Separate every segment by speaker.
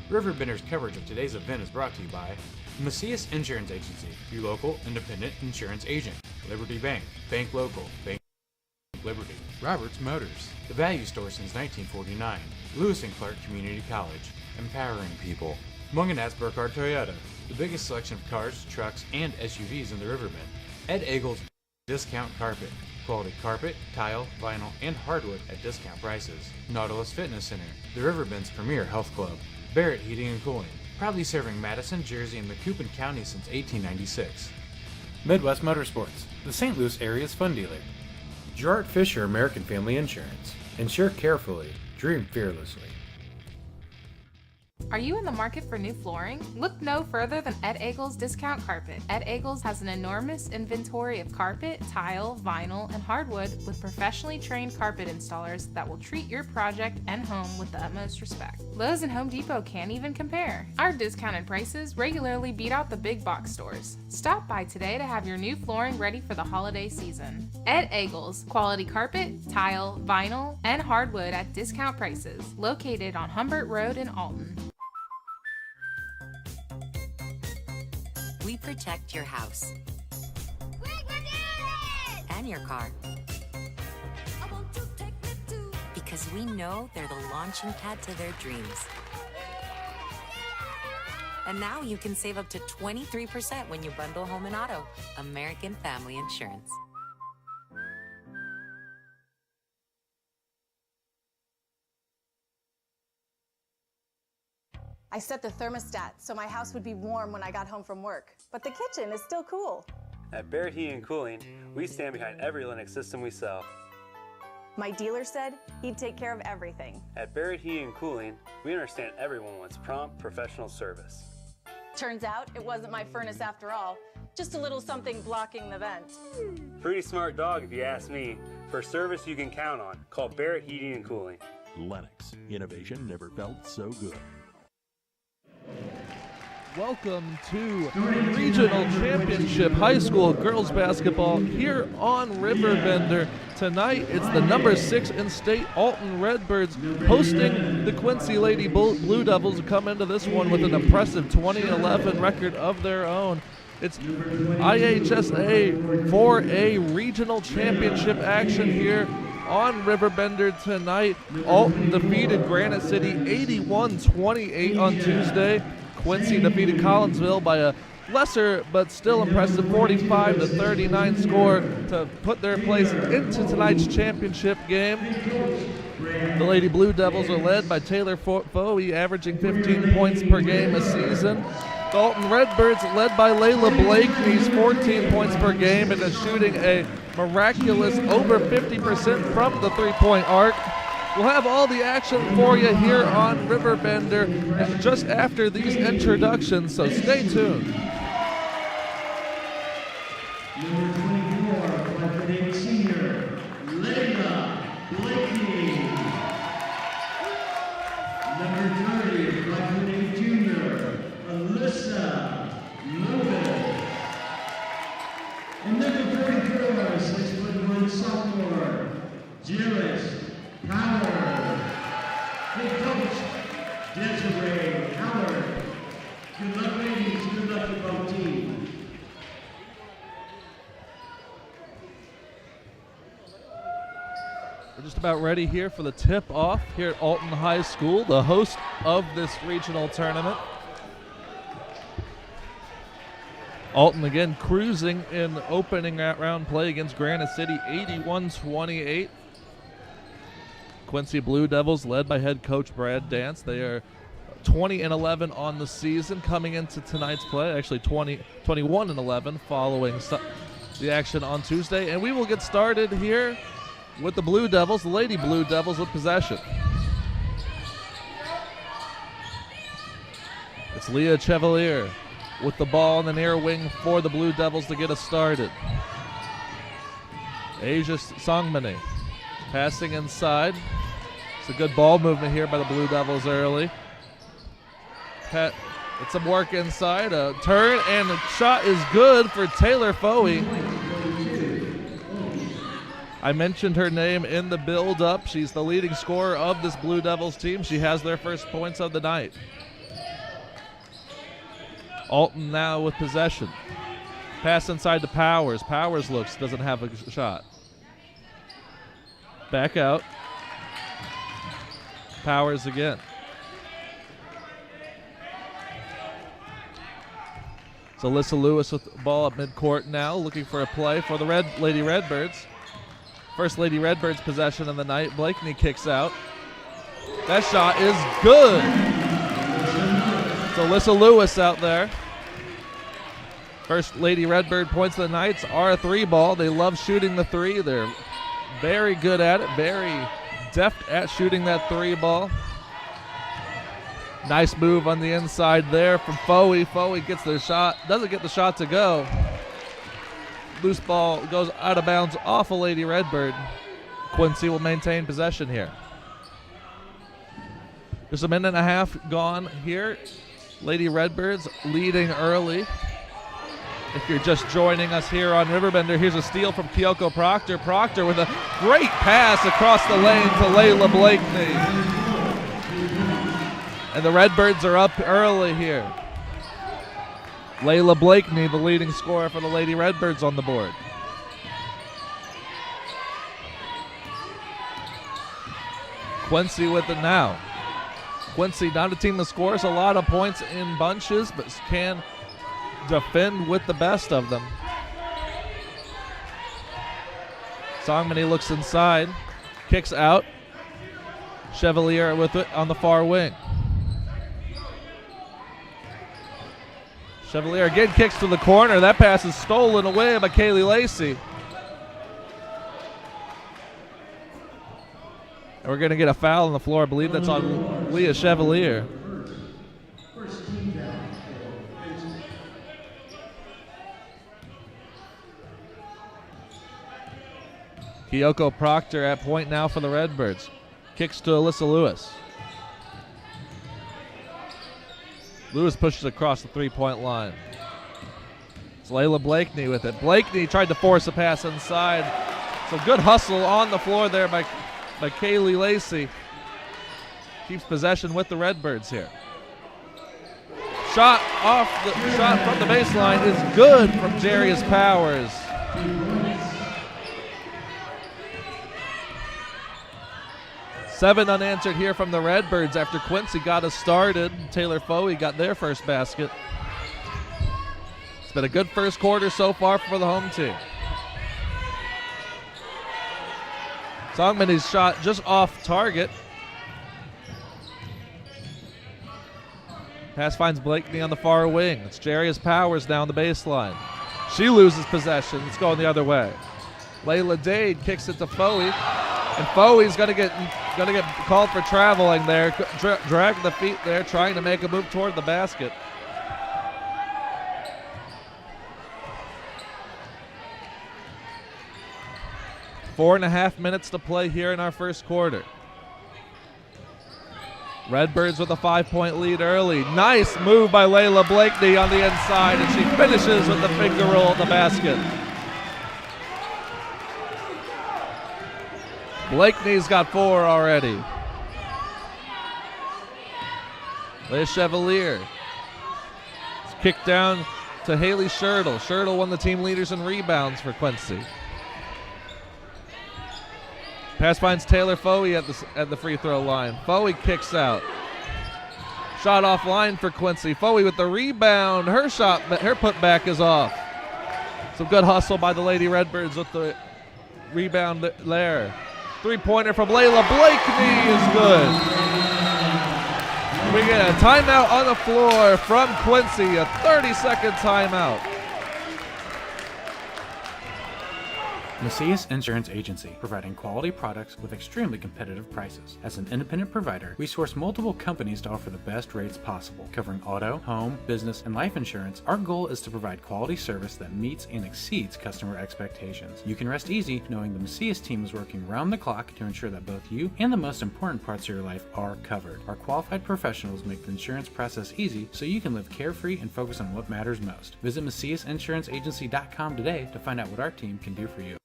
Speaker 1: RiverBender's coverage of today's event is brought to you by Macias Insurance Agency, your local independent insurance agent. Liberty Bank, Bank Local, Bank Liberty. Roberts Motors, the value store since 1949. Lewis and Clark Community College, empowering people. Munganats Burkhardt Toyota, the biggest selection of cars, trucks, and SUVs in the Riverbend. Ed Eagles Discount Carpet, quality carpet, tile, vinyl, and hardwood at discount prices. Nautilus Fitness Center, the Riverbend's premier health club. Barrett Heating and Cooling, proudly serving Madison, Jersey, and Macoupin County since 1896.
Speaker 2: Midwest Motorsports, the St. Louis area's fun dealer. Gerard Fisher American Family Insurance. Insure carefully, dream fearlessly.
Speaker 3: Are you in the market for new flooring? Look no further than Ed Eagles Discount Carpet. Ed Eagles has an enormous inventory of carpet, tile, vinyl, and hardwood with professionally trained carpet installers that will treat your project and home with the utmost respect. Lowe's and Home Depot can't even compare. Our discounted prices regularly beat out the big box stores. Stop by today to have your new flooring ready for the holiday season. Ed Eagles, quality carpet, tile, vinyl, and hardwood at discount prices, located on Humbert Road in Alton.
Speaker 4: We protect your house and your car because we know they're the launching pad to their dreams. And now you can save up to 23% when you bundle home and auto. American Family Insurance.
Speaker 5: I set the thermostat so my house would be warm when I got home from work, but the kitchen is still cool.
Speaker 6: At Barrett Heating and Cooling, we stand behind every Lennox system we sell.
Speaker 5: My dealer said he'd take care of everything.
Speaker 6: At Barrett Heating and Cooling, we understand everyone wants prompt, professional service.
Speaker 5: Turns out it wasn't my furnace after all, just a little something blocking the vent.
Speaker 6: Pretty smart dog if you ask me. For service you can count on, call Barrett Heating and Cooling.
Speaker 7: Lennox, innovation never felt so good.
Speaker 8: Welcome to Regional Championship High School Girls Basketball here on RiverBender. Tonight, it's the number 6 in state Alton Redbirds hosting the Quincy Lady Blue Devils, who come into this one with an impressive 20-11 record of their own. It's IHSA 4A Regional Championship action here on RiverBender tonight. Alton defeated Granite City 81-28 on Tuesday. Quincy defeated Collinsville by a lesser but still impressive 45-39 score to put their place into tonight's championship game. The Lady Blue Devils are led by Taylor Foey, averaging 15 points per game a season. The Alton Redbirds led by Layla Blake, he's 14 points per game and is shooting a miraculous over 50% from the three-point arc. We'll have all the action for you here on RiverBender just after these introductions, so stay tuned.
Speaker 9: Number 24, 5'8" senior, Layla Blakey. Number 30, 5'8" junior, Alyssa Lopez. And number 34, 6'1" sophomore, Jiris Howard. Head coach, Desiree Howard. Good luck, ladies. Good luck to both teams.
Speaker 8: We're just about ready here for the tip-off here at Alton High School, the host of this regional tournament. Alton again cruising in opening round play against Granite City, 81-28. Quincy Blue Devils, led by head coach Brad Dance. They are 20-11 on the season coming into tonight's play. Actually 21-11 following the action on Tuesday. And we will get started here with the Blue Devils, the Lady Blue Devils with possession. It's Leah Chevalier with the ball in the near wing for the Blue Devils to get us started. Asia Songmane passing inside. It's a good ball movement here by the Blue Devils early. Get some work inside, a turn, and the shot is good for Taylor Foey. I mentioned her name in the build-up. She's the leading scorer of this Blue Devils team. She has their first points of the night. Alton now with possession. Pass inside to Powers. Powers doesn't have a shot. Back out. Powers again. So Alyssa Lewis with the ball up midcourt now, looking for a play for the Lady Redbirds. First Lady Redbirds possession of the night. Blakeney kicks out. That shot is good. So Alyssa Lewis out there. First Lady Redbird points of the nights are a 3-ball. They love shooting the 3. They're very good at it, very deft at shooting that 3-ball. Nice move on the inside there from Foey. Foey gets the shot, doesn't get the shot to go. Loose ball goes out of bounds off a Lady Redbird. Quincy will maintain possession here. There's a minute and a half gone here. Lady Redbirds leading early. If you're just joining us here on RiverBender, here's a steal from Kyoko Proctor. Proctor with a great pass across the lane to Layla Blakeney. And the Redbirds are up early here. Layla Blakeney, the leading scorer for the Lady Redbirds on the board. Quincy with it now. Quincy, not a team that scores a lot of points in bunches, but can defend with the best of them. Songmany looks inside, kicks out. Chevalier with it on the far wing. Chevalier again kicks to the corner. That pass is stolen away by Kaylee Lacey. And we're going to get a foul on the floor. I believe that's on Leah Chevalier. Kyoko Proctor at point now for the Redbirds. Kicks to Alyssa Lewis. Lewis pushes across the three-point line. It's Layla Blakeney with it. Blakeney tried to force a pass inside. So good hustle on the floor there by Kaylee Lacey. Keeps possession with the Redbirds here. Shot from the baseline is good from Jarius Powers. Seven unanswered here from the Redbirds after Quincy got us started. Taylor Foey got their first basket. It's been a good first quarter so far for the home team. Songmany's shot just off target. Pass finds Blakeney on the far wing. It's Jarius Powers down the baseline. She loses possession. It's going the other way. Layla Dade kicks it to Foey. And Foey's gonna get called for traveling there, dragging the feet there, trying to make a move toward the basket. Four and a half minutes to play here in our first quarter. Redbirds with a 5-point lead early. Nice move by Layla Blakeney on the inside, and she finishes with the finger roll at the basket. Blakeney's got 4 already. Leah Chevalier. It's kicked down to Haley Schertl. Schertl, one of the team leaders in rebounds for Quincy. Pass finds Taylor Foey at the free throw line. Foey kicks out. Shot offline for Quincy. Foey with the rebound. Her putback is off. Some good hustle by the Lady Redbirds with the rebound there. Three-pointer from Layla Blakeney is good. We get a timeout on the floor from Quincy, a 30-second timeout.
Speaker 1: Macias Insurance Agency, providing quality products with extremely competitive prices. As an independent provider, we source multiple companies to offer the best rates possible. Covering auto, home, business, and life insurance, our goal is to provide quality service that meets and exceeds customer expectations. You can rest easy knowing the Macias team is working round the clock to ensure that both you and the most important parts of your life are covered. Our qualified professionals make the insurance process easy so you can live carefree and focus on what matters most. Visit MaciasInsuranceAgency.com today to find out what our team can do for you.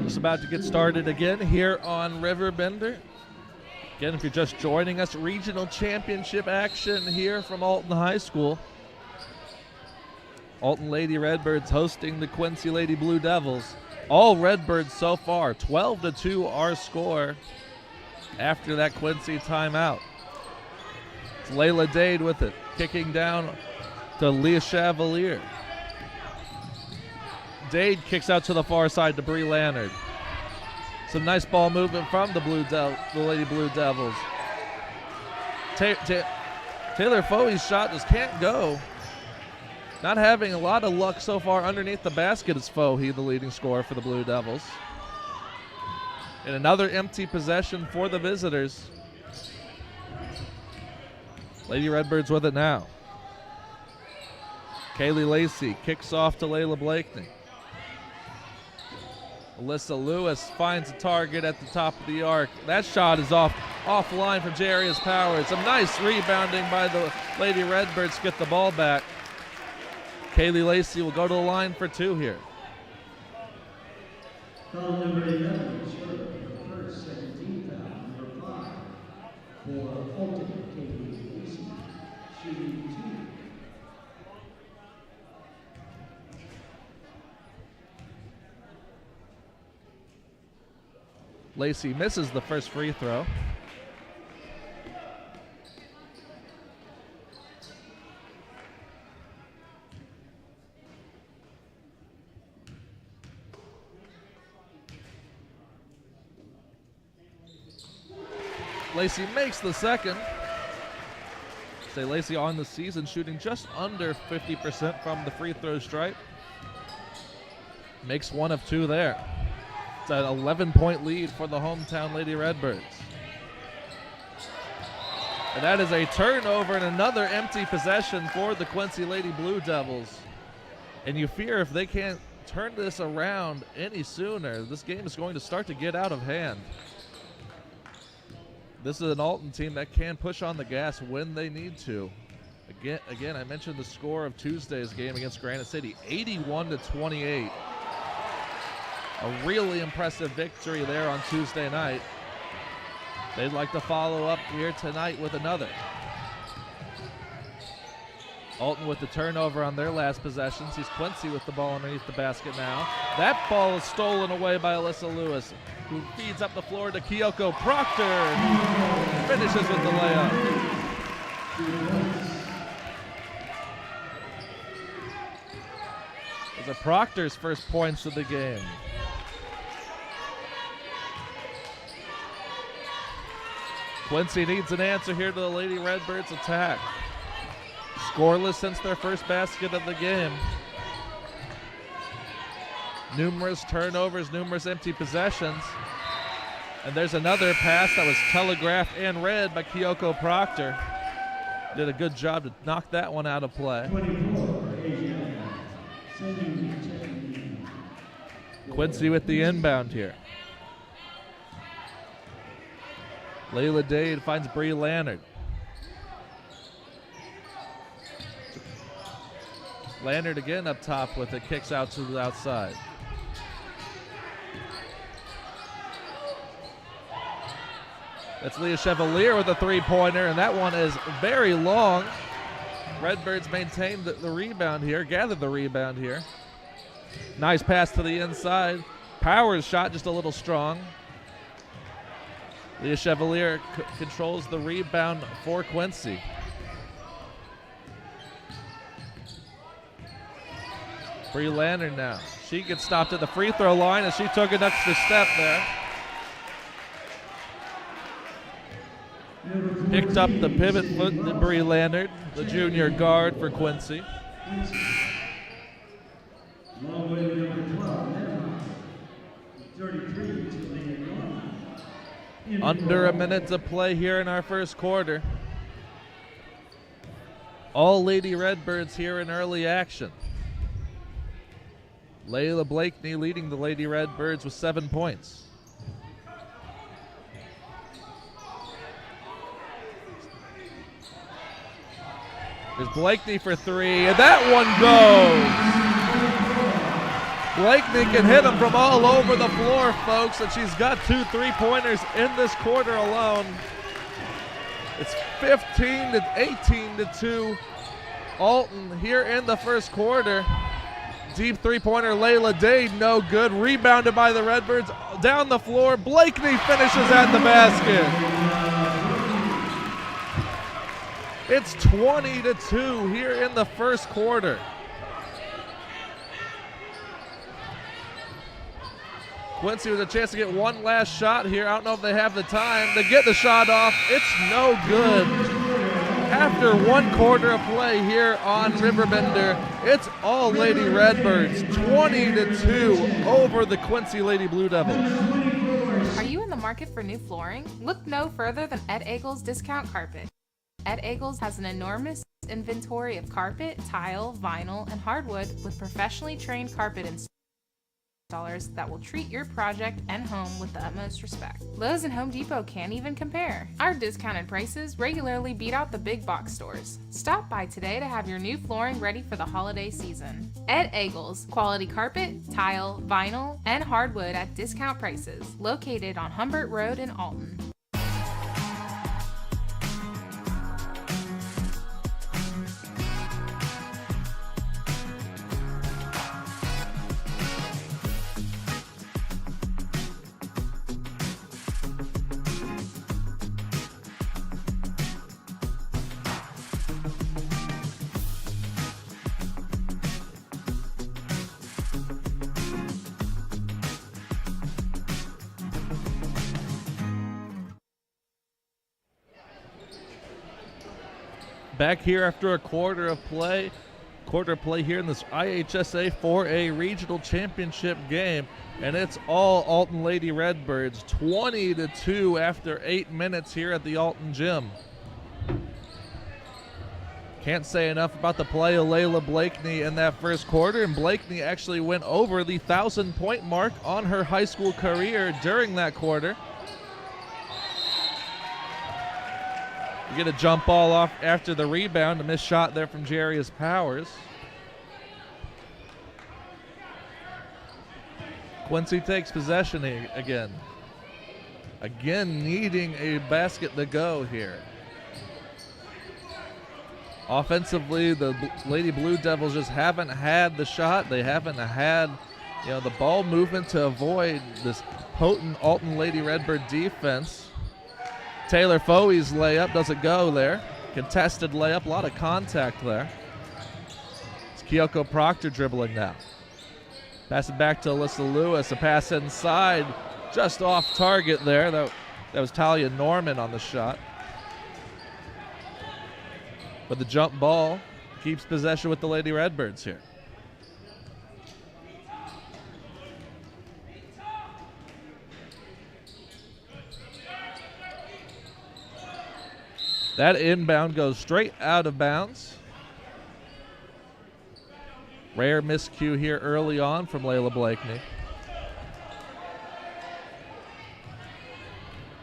Speaker 8: Just about to get started again here on RiverBender. Again, if you're just joining us, regional championship action here from Alton High School. Alton Lady Redbirds hosting the Quincy Lady Blue Devils. All Redbirds so far, 12-2 our score after that Quincy timeout. It's Layla Dade with it, kicking down to Leah Chevalier. Dade kicks out to the far side to Bree Lannard. Some nice ball movement from the Lady Blue Devils. Taylor Foey's shot just can't go. Not having a lot of luck so far underneath the basket is Foey, the leading scorer for the Blue Devils. And another empty possession for the visitors. Lady Redbirds with it now. Kaylee Lacey kicks off to Layla Blakeney. Alyssa Lewis finds a target at the top of the arc. That shot is offline from Jarius Powers. Some nice rebounding by the Lady Redbirds to get the ball back. Kaylee Lacey will go to the line for 2 here.
Speaker 9: Foul number 11 is her first, second team foul, number 5 for Alton, Kaylee Lacey, shooting 2.
Speaker 8: Lacey misses the first free throw. Lacey makes the second. Say Lacey on the season shooting just under 50% from the free throw stripe. Makes 1 of 2 there. It's an 11-point lead for the hometown Lady Redbirds. And that is a turnover and another empty possession for the Quincy Lady Blue Devils. And you fear if they can't turn this around any sooner, this game is going to start to get out of hand. This is an Alton team that can push on the gas when they need to. Again, I mentioned the score of Tuesday's game against Granite City, 81-28. A really impressive victory there on Tuesday night. They'd like to follow up here tonight with another. Alton with the turnover on their last possession. Sees Quincy with the ball underneath the basket now. That ball is stolen away by Alyssa Lewis, who feeds up the floor to Kyoko Proctor. Finishes with the layup. Those are Proctor's first points of the game. Quincy needs an answer here to the Lady Redbirds attack. Scoreless since their first basket of the game. Numerous turnovers, numerous empty possessions. And there's another pass that was telegraphed and read by Kyoko Proctor. Did a good job to knock that one out of play. Quincy with the inbound here. Layla Dade finds Bree Lannard. Lannard again up top with it, kicks out to the outside. That's Leah Chevalier with a three-pointer, and that one is very long. Redbirds maintain the rebound here, gathered the rebound here. Nice pass to the inside. Powers shot just a little strong. Leah Chevalier controls the rebound for Quincy. Bree Lannard now. She gets stopped at the free throw line, and she took an extra step there. Picked up the pivot foot to Bree Lannard, the junior guard for Quincy. Under a minute to play here in our first quarter. All Lady Redbirds here in early action. Layla Blakeney leading the Lady Redbirds with 7 points. There's Blakeney for three, and that one goes. Blakeney can hit them from all over the floor, folks, and she's got 2 3-pointers in this quarter alone. It's 15 to 18 to 2. Alton here in the first quarter. Deep three-pointer, Layla Day, no good. Rebounded by the Redbirds. Down the floor, Blakeney finishes at the basket. It's 20 to 2 here in the first quarter. Quincy with a chance to get one last shot here. I don't know if they have the time to get the shot off. It's no good. After one quarter of play here on RiverBender, it's all Lady Redbirds, 20 to 2 over the Quincy Lady Blue Devils.
Speaker 3: Are you in the market for new flooring? Look no further than Ed Eagles Discount Carpet. Ed Eagles has an enormous inventory of carpet, tile, vinyl, and hardwood with professionally trained carpet installers that will treat your project and home with the utmost respect. Lowe's and Home Depot can't even compare. Our discounted prices regularly beat out the big box stores. Stop by today to have your new flooring ready for the holiday season. Ed Eagles, quality carpet, tile, vinyl, and hardwood at discount prices, located on Humbert Road in Alton.
Speaker 8: Back here after a quarter of play here in this IHSA 4A Regional Championship game, and it's all Alton Lady Redbirds, 20 to 2 after 8 minutes here at the Alton Gym. Can't say enough about the play of Layla Blakeney in that first quarter, and Blakeney actually went over the 1,000-point mark on her high school career during that quarter. You get a jump ball off after the rebound, a missed shot there from Jarius Powers. Quincy takes possession again. Again, needing a basket to go here. Offensively, the Lady Blue Devils just haven't had the shot. They haven't had, the ball movement to avoid this potent Alton Lady Redbird defense. Taylor Fowey's layup doesn't go there. Contested layup, a lot of contact there. It's Kyoko Proctor dribbling now. Pass it back to Alyssa Lewis. A pass inside, just off target there. That was Talia Norman on the shot. But the jump ball keeps possession with the Lady Redbirds here. That inbound goes straight out of bounds. Rare miscue here early on from Layla Blakeney.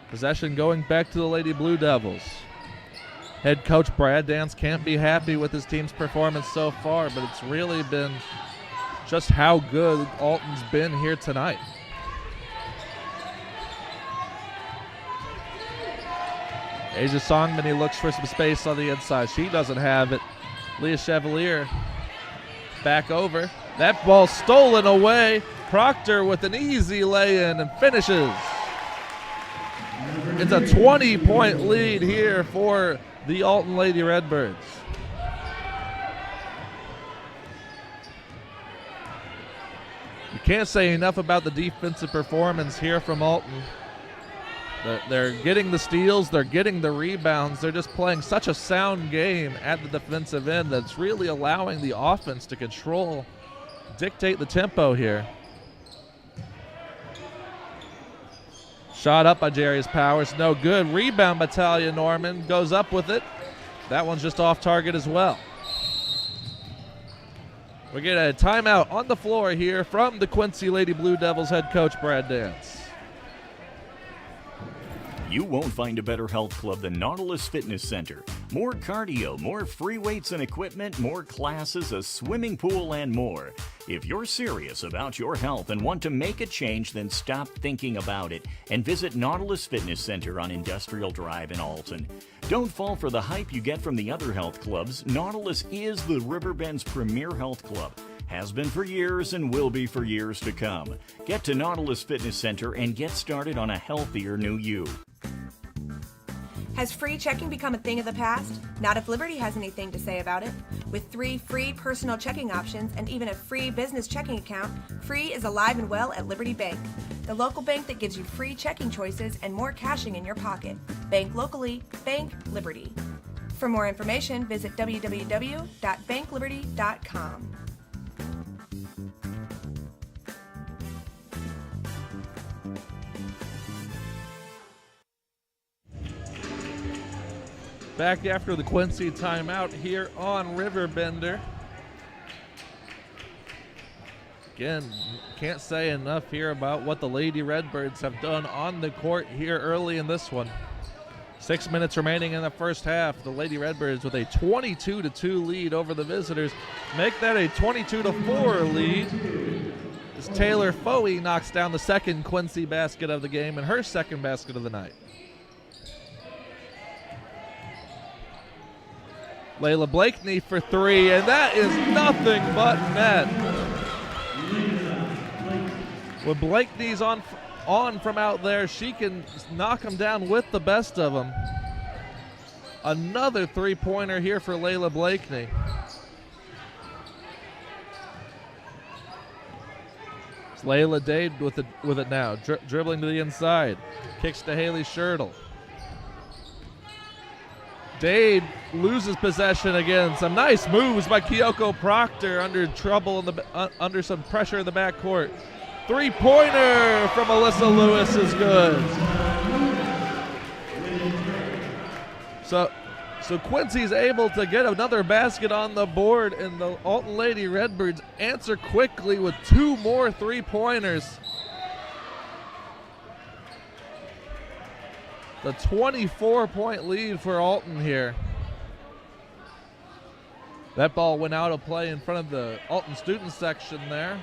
Speaker 8: Possession going back to the Lady Blue Devils. Head coach Brad Dance can't be happy with his team's performance so far, but it's really been just how good Alton's been here tonight. Asia Songman, looks for some space on the inside. She doesn't have it. Leah Chevalier back over. That ball stolen away. Proctor with an easy lay-in and finishes. It's a 20-point lead here for the Alton Lady Redbirds. You can't say enough about the defensive performance here from Alton. They're getting the steals, they're getting the rebounds, they're just playing such a sound game at the defensive end that's really allowing the offense to control, dictate the tempo here. Shot up by Jarius Powers, no good. Rebound by Talia Norman, goes up with it. That one's just off target as well. We get a timeout on the floor here from the Quincy Lady Blue Devils head coach Brad Dance.
Speaker 10: You won't find a better health club than Nautilus Fitness Center. More cardio, more free weights and equipment, more classes, a swimming pool, and more. If you're serious about your health and want to make a change, then stop thinking about it and visit Nautilus Fitness Center on Industrial Drive in Alton. Don't fall for the hype you get from the other health clubs. Nautilus is the Riverbend's premier health club. Has been for years and will be for years to come. Get to Nautilus Fitness Center and get started on a healthier new you.
Speaker 11: Has free checking become a thing of the past? Not if Liberty has anything to say about it. With 3 free personal checking options and even a free business checking account, free is alive and well at Liberty Bank, the local bank that gives you free checking choices and more cashing in your pocket. Bank locally, bank Liberty. For more information, visit www.bankliberty.com.
Speaker 8: Back after the Quincy timeout here on Riverbender. Again, can't say enough here about what the Lady Redbirds have done on the court here early in this one. 6 minutes remaining in the first half. The Lady Redbirds with a 22-2 lead over the visitors. Make that a 22-4 lead as Taylor Foey knocks down the second Quincy basket of the game and her second basket of the night. Layla Blakeney for 3, and that is nothing but net. When Blakeney's on from out there, she can knock them down with the best of them. Another three-pointer here for Layla Blakeney. It's Layla Dade with it now, dribbling to the inside. Kicks to Haley Schertl. Dade loses possession again. Some nice moves by Kyoko Proctor under trouble under some pressure in the backcourt. Three-pointer from Alyssa Lewis is good. So Quincy's able to get another basket on the board, and the Alton Lady Redbirds answer quickly with 2 more three-pointers. The 24-point lead for Alton here. That ball went out of play in front of the Alton student section there.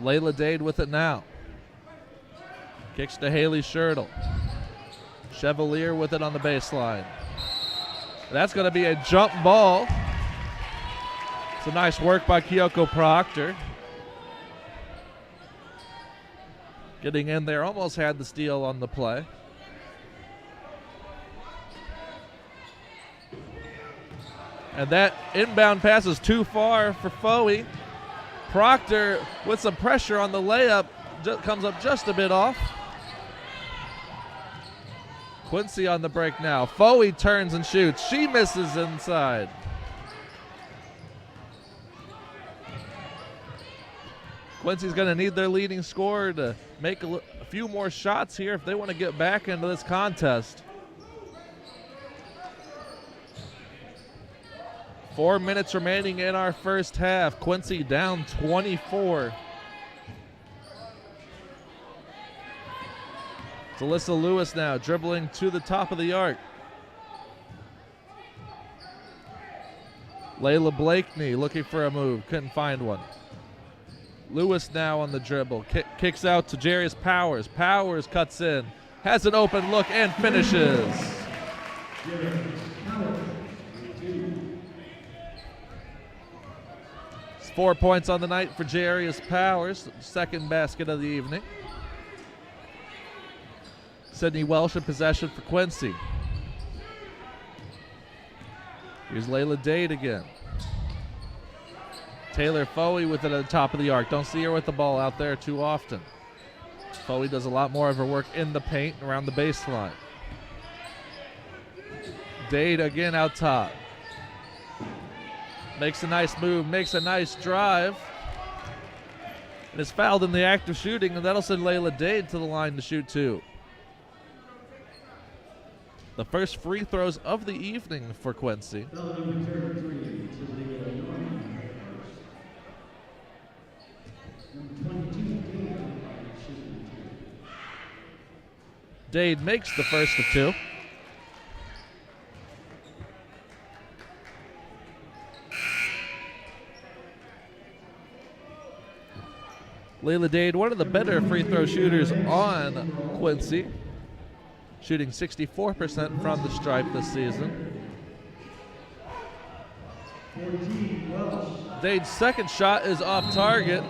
Speaker 8: Layla Dade with it now. Kicks to Haley Schertl. Chevalier with it on the baseline. That's going to be a jump ball. It's a nice work by Kyoko Proctor. Getting in there, almost had the steal on the play. And that inbound pass is too far for Foey. Proctor with some pressure on the layup, comes up just a bit off. Quincy on the break now. Foey turns and shoots. She misses inside. Quincy's going to need their leading scorer to make a few more shots here if they want to get back into this contest. 4 minutes remaining in our first half. Quincy down 24. It's Alyssa Lewis now dribbling to the top of the arc. Layla Blakeney looking for a move, couldn't find one. Lewis now on the dribble, kicks out to Jarius Powers. Powers cuts in, has an open look and finishes. It's 4 points on the night for Jarius Powers, second basket of the evening. Sydney Welsh in possession for Quincy. Here's Layla Dade again. Taylor Foey with it at the top of the arc. Don't see her with the ball out there too often. Foey does a lot more of her work in the paint and around the baseline. Dade again out top. Makes a nice move, makes a nice drive. And is fouled in the act of shooting, and that'll send Layla Dade to the line to shoot 2. The first free throws of the evening for Quincy. Dade makes the first of two. Layla Dade, one of the better free throw shooters on Quincy, shooting 64% from the stripe this season. Dade's second shot is off target.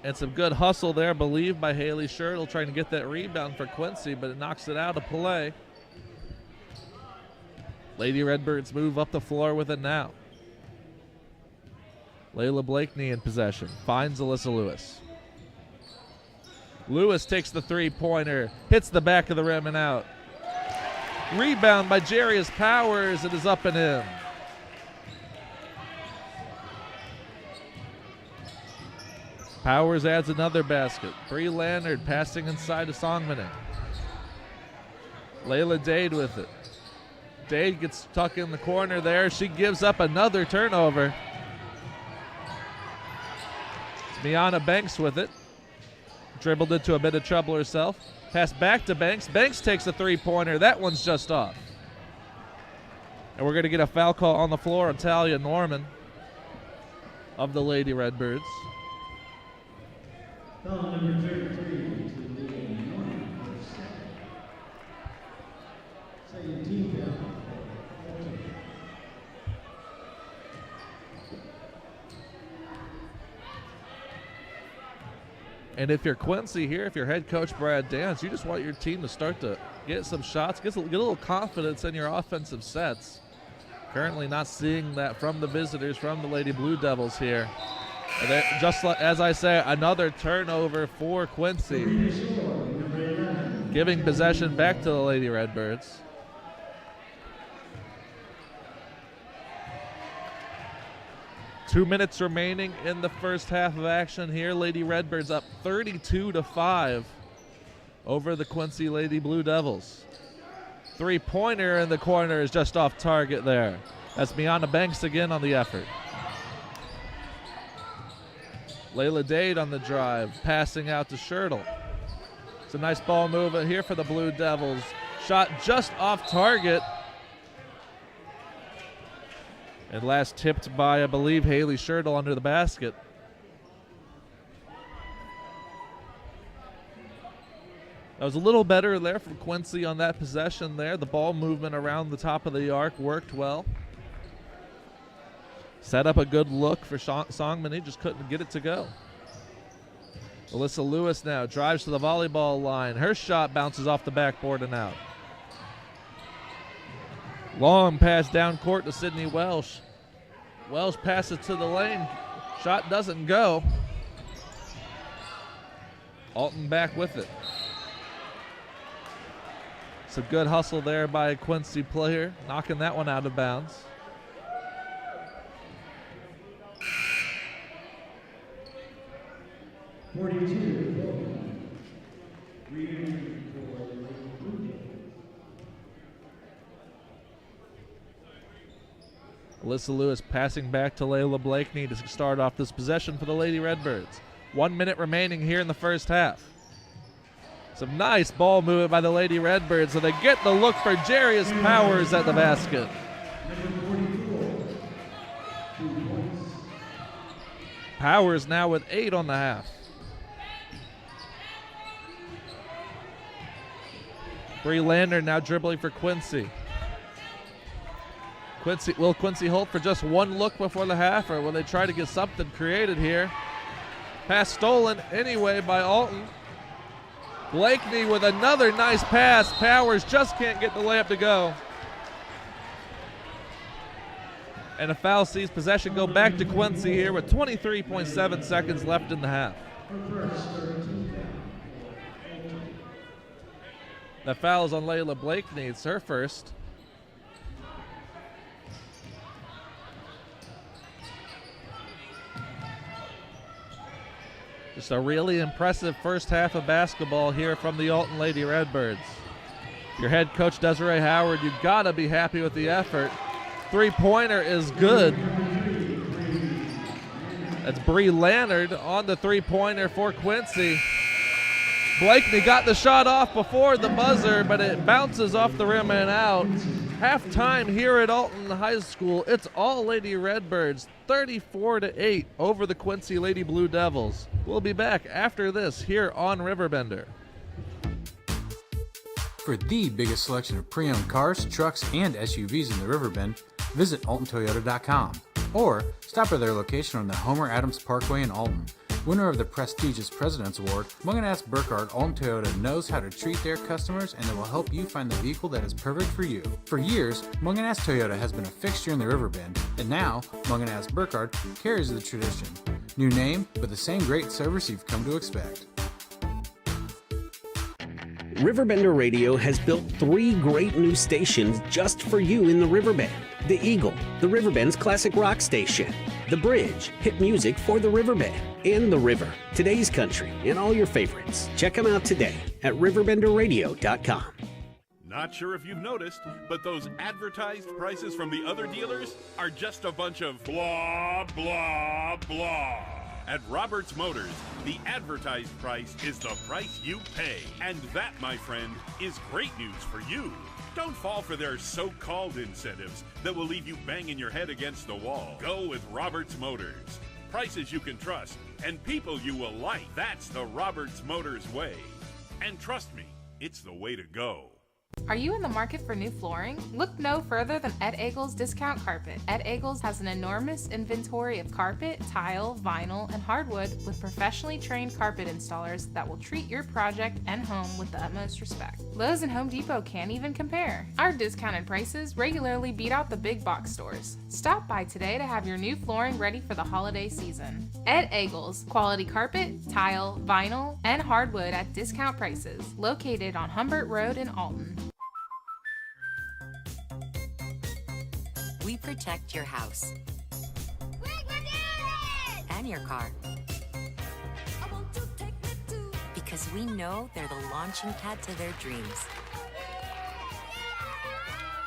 Speaker 8: And some good hustle there, I believe, by Haley Schertl trying to get that rebound for Quincy, but it knocks it out of play. Lady Redbirds move up the floor with it now. Layla Blakeney in possession, finds Alyssa Lewis. Lewis takes the three-pointer, hits the back of the rim and out. Rebound by Jarius Powers, it is up and in. Powers adds another basket. Bree Leonard passing inside to Songmanen. Layla Dade with it. Dade gets stuck in the corner there. She gives up another turnover. It's Miana Banks with it. Dribbled into a bit of trouble herself. Pass back to Banks. Banks takes a three-pointer. That one's just off. And we're going to get a foul call on the floor on Talia Norman of the Lady Redbirds.
Speaker 9: Foul number 33 to Lady Norman for second team foul.
Speaker 8: And if you're Quincy here, if you're head coach Brad Dance, you just want your team to start to get some shots, get a little confidence in your offensive sets. Currently not seeing that from the visitors, from the Lady Blue Devils here. And just like, as I say, another turnover for Quincy, giving possession back to the Lady Redbirds. Two minutes remaining in the first half of action here. Lady Redbirds up 32-5 over the Quincy Lady Blue Devils. Three-pointer in the corner is just off target there. That's Miana Banks again on the effort. Layla Dade on the drive, passing out to Schertl. It's a nice ball movement here for the Blue Devils. Shot just off target. And last tipped by, I believe, Haley Schertl under the basket. That was a little better there from Quincy on that possession there. The ball movement around the top of the arc worked well. Set up a good look for Songmanen. He just couldn't get it to go. Alyssa Lewis now drives to the volleyball line. Her shot bounces off the backboard and out. Long pass down court to Sydney Welsh. Welsh passes to the lane. Shot doesn't go. Alton back with it. Some good hustle there by a Quincy player, knocking that one out of bounds. Alyssa Lewis passing back to Layla Blakeney to start off this possession for the Lady Redbirds. 1 minute remaining here in the first half. Some nice ball movement by the Lady Redbirds, so they get the look for Jarius Powers at the basket. Powers now with 8 on the half. Bree Lander now dribbling for Quincy. Will Quincy hold for just one look before the half, or will they try to get something created here? Pass stolen anyway by Alton. Blakeney with another nice pass. Powers just can't get the layup to go. And a foul sees possession go back to Quincy here with 23.7 seconds left in the half. The foul is on Layla Blakeney. It's her first. Just a really impressive first half of basketball here from the Alton Lady Redbirds. Your head coach, Desiree Howard, you've got to be happy with the effort. Three-pointer is good. That's Bree Lannard on the three-pointer for Quincy. Blakeney got the shot off before the buzzer, but it bounces off the rim and out. Halftime here at Alton High School. It's all Lady Redbirds, 34-8 over the Quincy Lady Blue Devils. We'll be back after this here on Riverbender.
Speaker 1: For the biggest selection of pre-owned cars, trucks, and SUVs in the Riverbend, visit AltonToyota.com or stop by their location on the Homer Adams Parkway in Alton. Winner of the prestigious President's Award, Mungan Burkhardt Alton Toyota knows how to treat their customers, and they will help you find the vehicle that is perfect for you. For years, Mungan Toyota has been a fixture in the Riverbend, and now Mungan Burkhardt carries the tradition. New name, but the same great service you've come to expect.
Speaker 12: RiverBender Radio has built 3 great new stations just for you in the Riverbend. The Eagle, the Riverbend's classic rock station. The Bridge, hit music for the Riverbend. And The River, today's country, and all your favorites. Check them out today at RiverBender.com.
Speaker 13: Not sure if you've noticed, but those advertised prices from the other dealers are just a bunch of blah, blah, blah. At Roberts Motors, the advertised price is the price you pay. And that, my friend, is great news for you. Don't fall for their so-called incentives that will leave you banging your head against the wall. Go with Roberts Motors. Prices you can trust and people you will like. That's the Roberts Motors way. And trust me, it's the way to go.
Speaker 3: Are you in the market for new flooring? Look no further than Ed Eagles Discount Carpet. Ed Eagles has an enormous inventory of carpet, tile, vinyl, and hardwood with professionally trained carpet installers that will treat your project and home with the utmost respect. Lowe's and Home Depot can't even compare. Our discounted prices regularly beat out the big box stores. Stop by today to have your new flooring ready for the holiday season. Ed Eagles, quality carpet, tile, vinyl, and hardwood at discount prices. Located on Humbert Road in Alton.
Speaker 4: We protect your house and your car because we know they're the launching pad to their dreams.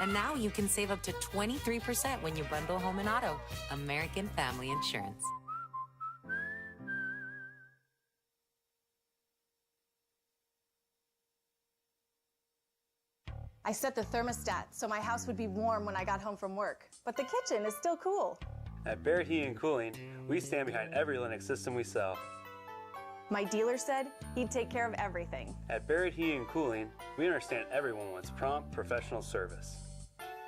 Speaker 4: And now you can save up to 23% when you bundle home and auto. American Family Insurance.
Speaker 5: I set the thermostat so my house would be warm when I got home from work, but the kitchen is still cool.
Speaker 6: At Barrett Heating and Cooling, we stand behind every Lennox system we sell.
Speaker 5: My dealer said he'd take care of everything.
Speaker 6: At Barrett Heating and Cooling, we understand everyone wants prompt, professional service.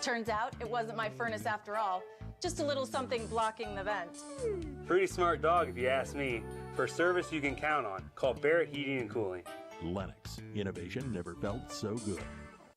Speaker 5: Turns out it wasn't my furnace after all, just a little something blocking the vent.
Speaker 6: Pretty smart dog if you ask me. For service you can count on, call Barrett Heating and Cooling.
Speaker 7: Lennox, innovation never felt so good.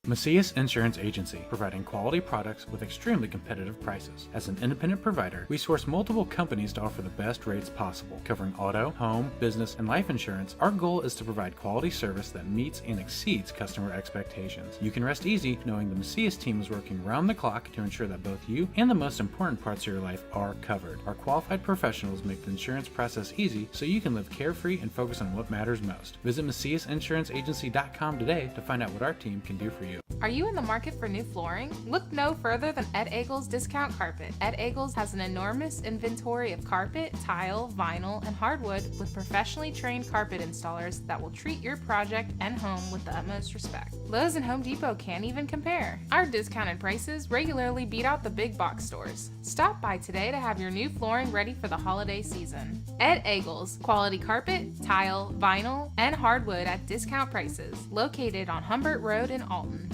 Speaker 1: Macias Insurance Agency, providing quality products with extremely competitive prices. As an independent provider, we source multiple companies to offer the best rates possible. Covering auto, home, business, and life insurance, our goal is to provide quality service that meets and exceeds customer expectations. You can rest easy knowing the Macias team is working round the clock to ensure that both you and the most important parts of your life are covered. Our qualified professionals make the insurance process easy so you can live carefree and focus on what matters most. Visit MaciasInsuranceAgency.com today to find out what our team can do for you.
Speaker 3: Are you in the market for new flooring? Look no further than Ed Eagles Discount Carpet. Ed Eagles has an enormous inventory of carpet, tile, vinyl, and hardwood with professionally trained carpet installers that will treat your project and home with the utmost respect. Lowe's and Home Depot can't even compare. Our discounted prices regularly beat out the big box stores. Stop by today to have your new flooring ready for the holiday season. Ed Eagles, quality carpet, tile, vinyl, and hardwood at discount prices. Located on Humbert Road in Alton.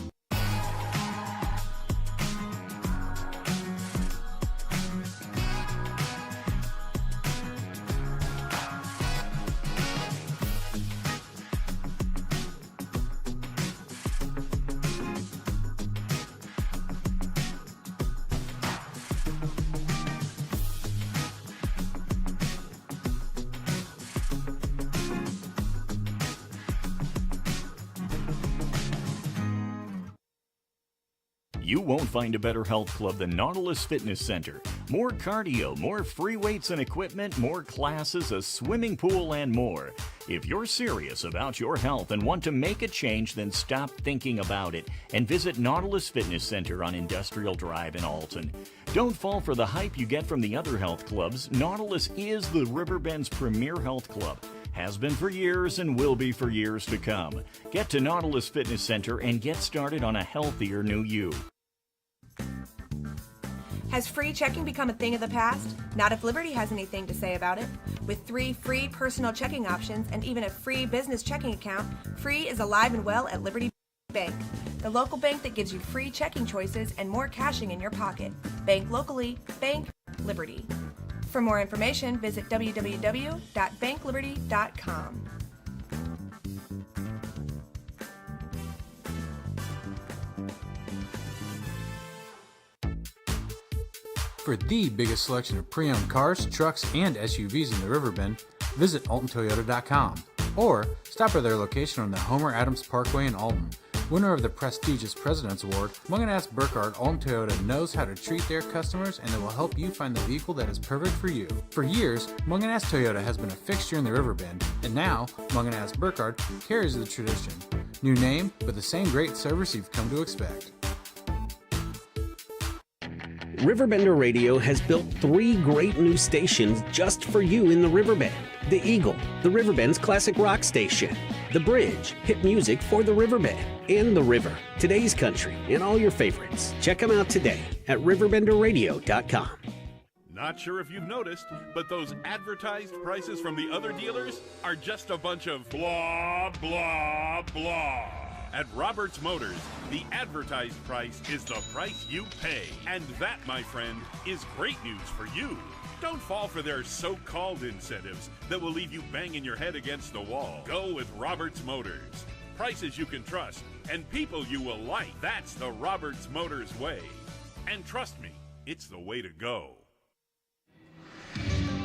Speaker 10: You won't find a better health club than Nautilus Fitness Center. More cardio, more free weights and equipment, more classes, a swimming pool, and more. If you're serious about your health and want to make a change, then stop thinking about it and visit Nautilus Fitness Center on Industrial Drive in Alton. Don't fall for the hype you get from the other health clubs. Nautilus is the Riverbend's premier health club. Has been for years and will be for years to come. Get to Nautilus Fitness Center and get started on a healthier new you.
Speaker 11: Has free checking become a thing of the past? Not if Liberty has anything to say about it. With 3 free personal checking options and even a free business checking account, free is alive and well at Liberty Bank, the local bank that gives you free checking choices and more cashing in your pocket. Bank locally, bank Liberty. For more information, visit www.bankliberty.com.
Speaker 1: For the biggest selection of pre-owned cars, trucks, and SUVs in the Riverbend, visit AltonToyota.com or stop by their location on the Homer Adams Parkway in Alton. Winner of the prestigious President's Award, Mungan Burkhardt Alton Toyota knows how to treat their customers, and they will help you find the vehicle that is perfect for you. For years, Mungan Toyota has been a fixture in the Riverbend, and now Mungan Burkhardt carries the tradition. New name, but the same great service you've come to expect.
Speaker 12: RiverBender Radio has built 3 great new stations just for you in the Riverbend. The Eagle, the Riverbend's classic rock station. The Bridge, hit music for the Riverbend. And The River, today's country, and all your favorites. Check them out today at RiverBender.com.
Speaker 13: Not sure if you've noticed, but those advertised prices from the other dealers are just a bunch of blah, blah, blah. At Roberts Motors, the advertised price is the price you pay. And that, my friend, is great news for you. Don't fall for their so-called incentives that will leave you banging your head against the wall. Go with Roberts Motors. Prices you can trust and people you will like. That's the Roberts Motors way. And trust me, it's the way to go.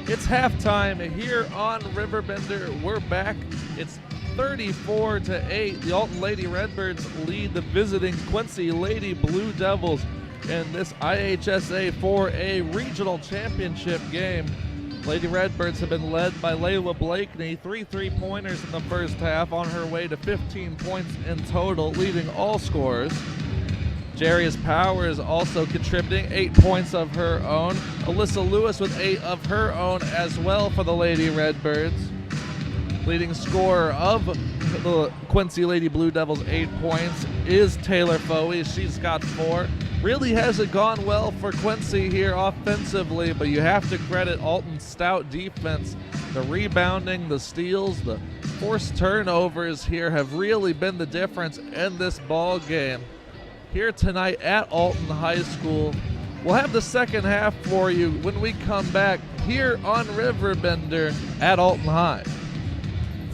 Speaker 8: It's halftime here on RiverBender. We're back. It's 34-8. The Alton Lady Redbirds lead the visiting Quincy Lady Blue Devils in this IHSA 4A regional championship game. Lady Redbirds have been led by Layla Blakeney, 3 3-pointers in the first half, on her way to 15 points in total, leading all scorers. Jarius Powers also contributing 8 points of her own. Alyssa Lewis with 8 of her own as well for the Lady Redbirds. Leading scorer of the Quincy Lady Blue Devils, 8 points, is Taylor Foey. She's got 4. Really hasn't gone well for Quincy here offensively, but you have to credit Alton's stout defense. The rebounding, the steals, the forced turnovers here have really been the difference in this ball game. Here tonight at Alton High School. We'll have the second half for you when we come back here on RiverBender at Alton High.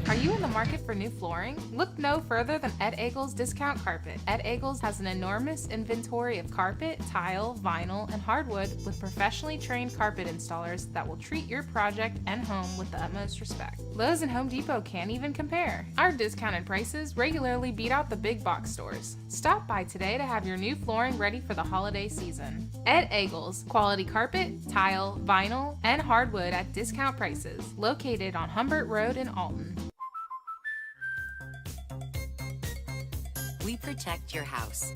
Speaker 3: Are you in the market for new flooring? Look no further than Ed Eagles Discount Carpet. Ed Eagles has an enormous inventory of carpet, tile, vinyl, and hardwood with professionally trained carpet installers that will treat your project and home with the utmost respect. Lowe's and Home Depot can't even compare. Our discounted prices regularly beat out the big box stores. Stop by today to have your new flooring ready for the holiday season. Ed Eagles, quality carpet, tile, vinyl, and hardwood at discount prices. Located on Humbert Road in Alton.
Speaker 4: We protect your house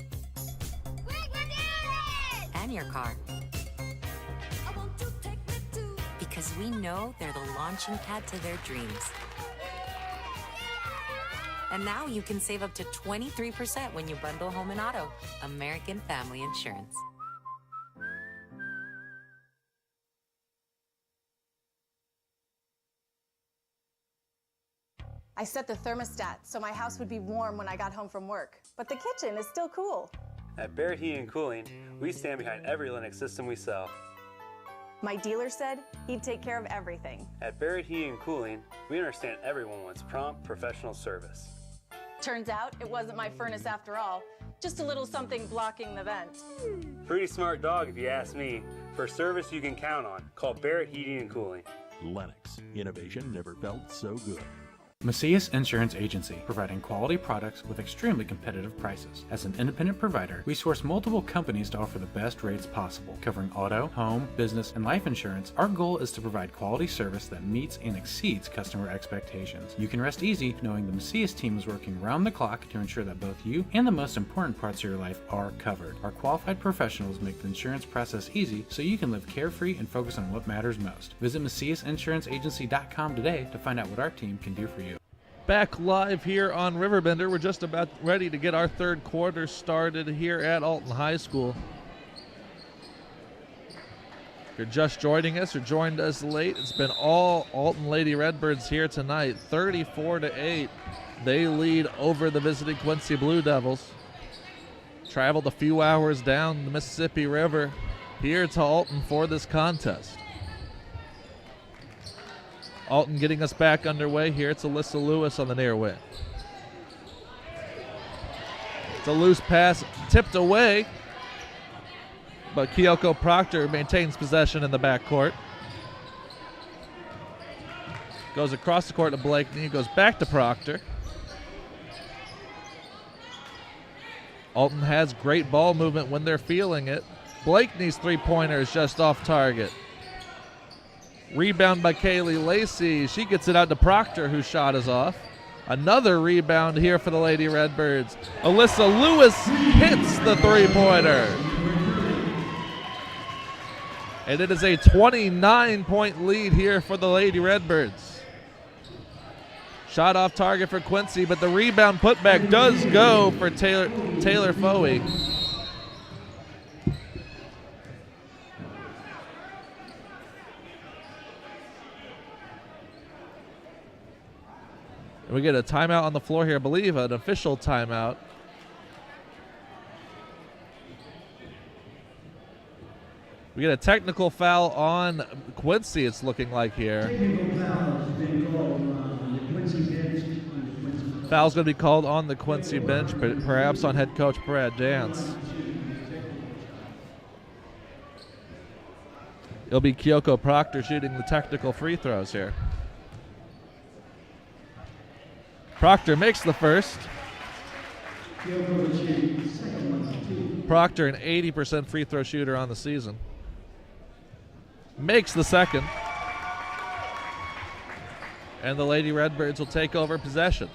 Speaker 4: and your car because we know they're the launching pad to their dreams. And now you can save up to 23% when you bundle home and auto. American Family Insurance.
Speaker 5: I set the thermostat so my house would be warm when I got home from work, but the kitchen is still cool.
Speaker 6: At Barrett Heating and Cooling, we stand behind every Lennox system we sell.
Speaker 5: My dealer said he'd take care of everything.
Speaker 6: At Barrett Heating and Cooling, we understand everyone wants prompt, professional service.
Speaker 5: Turns out it wasn't my furnace after all, just a little something blocking the vent.
Speaker 6: Pretty smart dog if you ask me. For service you can count on, call Barrett Heating and Cooling.
Speaker 7: Lennox. Innovation never felt so good.
Speaker 1: Macias Insurance Agency, providing quality products with extremely competitive prices. As an independent provider, we source multiple companies to offer the best rates possible. Covering auto, home, business, and life insurance, our goal is to provide quality service that meets and exceeds customer expectations. You can rest easy knowing the Macias team is working round the clock to ensure that both you and the most important parts of your life are covered. Our qualified professionals make the insurance process easy so you can live carefree and focus on what matters most. Visit MaciasInsuranceAgency.com today to find out what our team can do for you.
Speaker 8: Back live here on Riverbender. We're just about ready to get our third quarter started here at Alton High School. If you're just joining us or joined us late, it's been all Alton Lady Redbirds here tonight. 34-8. They lead over the visiting Quincy Blue Devils. Traveled a few hours down the Mississippi River here to Alton for this contest. Alton getting us back underway here. It's Alyssa Lewis on the near wing. It's a loose pass tipped away, but Kyoko Proctor maintains possession in the backcourt. Goes across the court to Blakeney, goes back to Proctor. Alton has great ball movement when they're feeling it. Blakeney's three-pointer is just off target. Rebound by Kaylee Lacey. She gets it out to Proctor, whose shot is off. Another rebound here for the Lady Redbirds. Alyssa Lewis hits the three-pointer. And it is a 29-point lead here for the Lady Redbirds. Shot off target for Quincy, but the rebound putback does go for Taylor Foey. We get a timeout on the floor here, I believe an official timeout. We get a technical foul on Quincy, it's looking like here. Foul's going to be called on the Quincy bench, perhaps on head coach Brad Dance. It'll be Kyoko Proctor shooting the technical free throws here. Proctor makes the first. Proctor, an 80% free throw shooter on the season. Makes the second. And the Lady Redbirds will take over possession.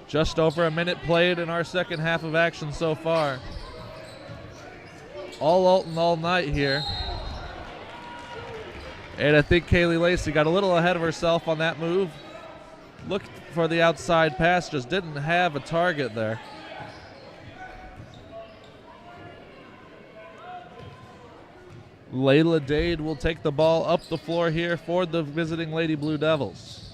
Speaker 8: Just over a minute played in our second half of action so far. All Alton all night here. And I think Kaylee Lacey got a little ahead of herself on that move. Looked for the outside pass, just didn't have a target there. Layla Dade will take the ball up the floor here for the visiting Lady Blue Devils.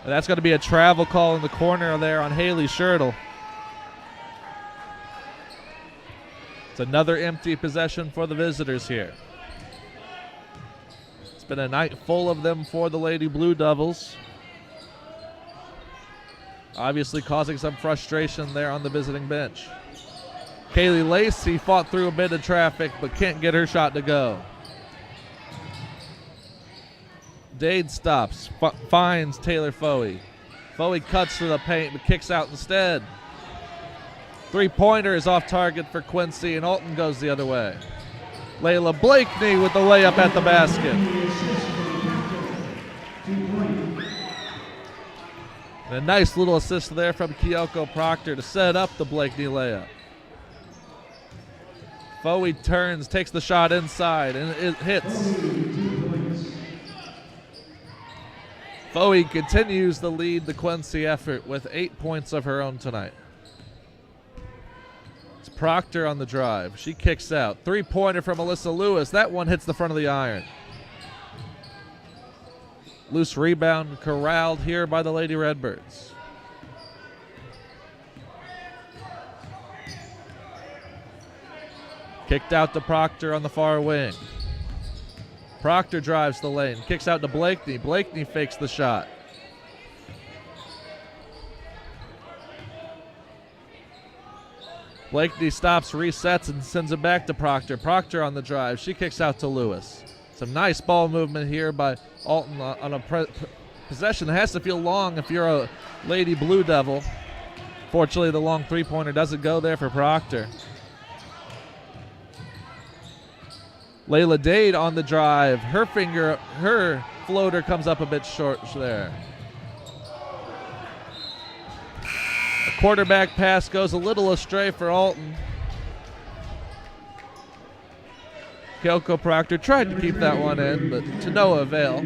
Speaker 8: And that's going to be a travel call in the corner there on Haley Schertl. It's another empty possession for the visitors here. It's been a night full of them for the Lady Blue Devils. Obviously causing some frustration there on the visiting bench. Kaylee Lacey fought through a bit of traffic but can't get her shot to go. Dade stops, finds Taylor Foey. Foey cuts to the paint but kicks out instead. Three-pointer is off target for Quincy, and Alton goes the other way. Layla Blakeney with the layup at the basket. And a nice little assist there from Kyoko Proctor to set up the Blakeney layup. Foey turns, takes the shot inside, and it hits. Foey continues to lead the Quincy effort with 8 points of her own tonight. It's Proctor on the drive. She kicks out. Three-pointer from Alyssa Lewis. That one hits the front of the iron. Loose rebound corralled here by the Lady Redbirds. Kicked out to Proctor on the far wing. Proctor drives the lane, kicks out to Blakeney. Blakeney fakes the shot. Blakeney stops, resets, and sends it back to Proctor. Proctor on the drive. She kicks out to Lewis. Some nice ball movement here by Alton on a possession that has to feel long if you're a Lady Blue Devil. Fortunately, the long three-pointer doesn't go there for Proctor. Layla Dade on the drive. Her floater comes up a bit short there. A quarterback pass goes a little astray for Alton. Kyoko Proctor tried to keep that one in, but to no avail.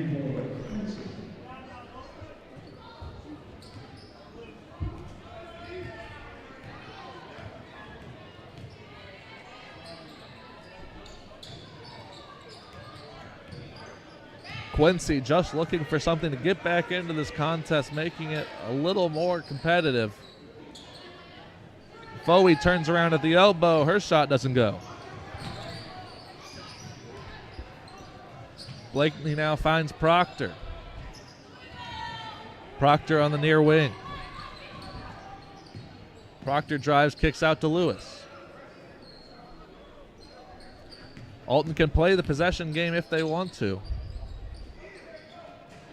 Speaker 8: Quincy just looking for something to get back into this contest, making it a little more competitive. Foey turns around at the elbow. Her shot doesn't go. Blakeney now finds Proctor. Proctor on the near wing. Proctor drives, kicks out to Lewis. Alton can play the possession game if they want to.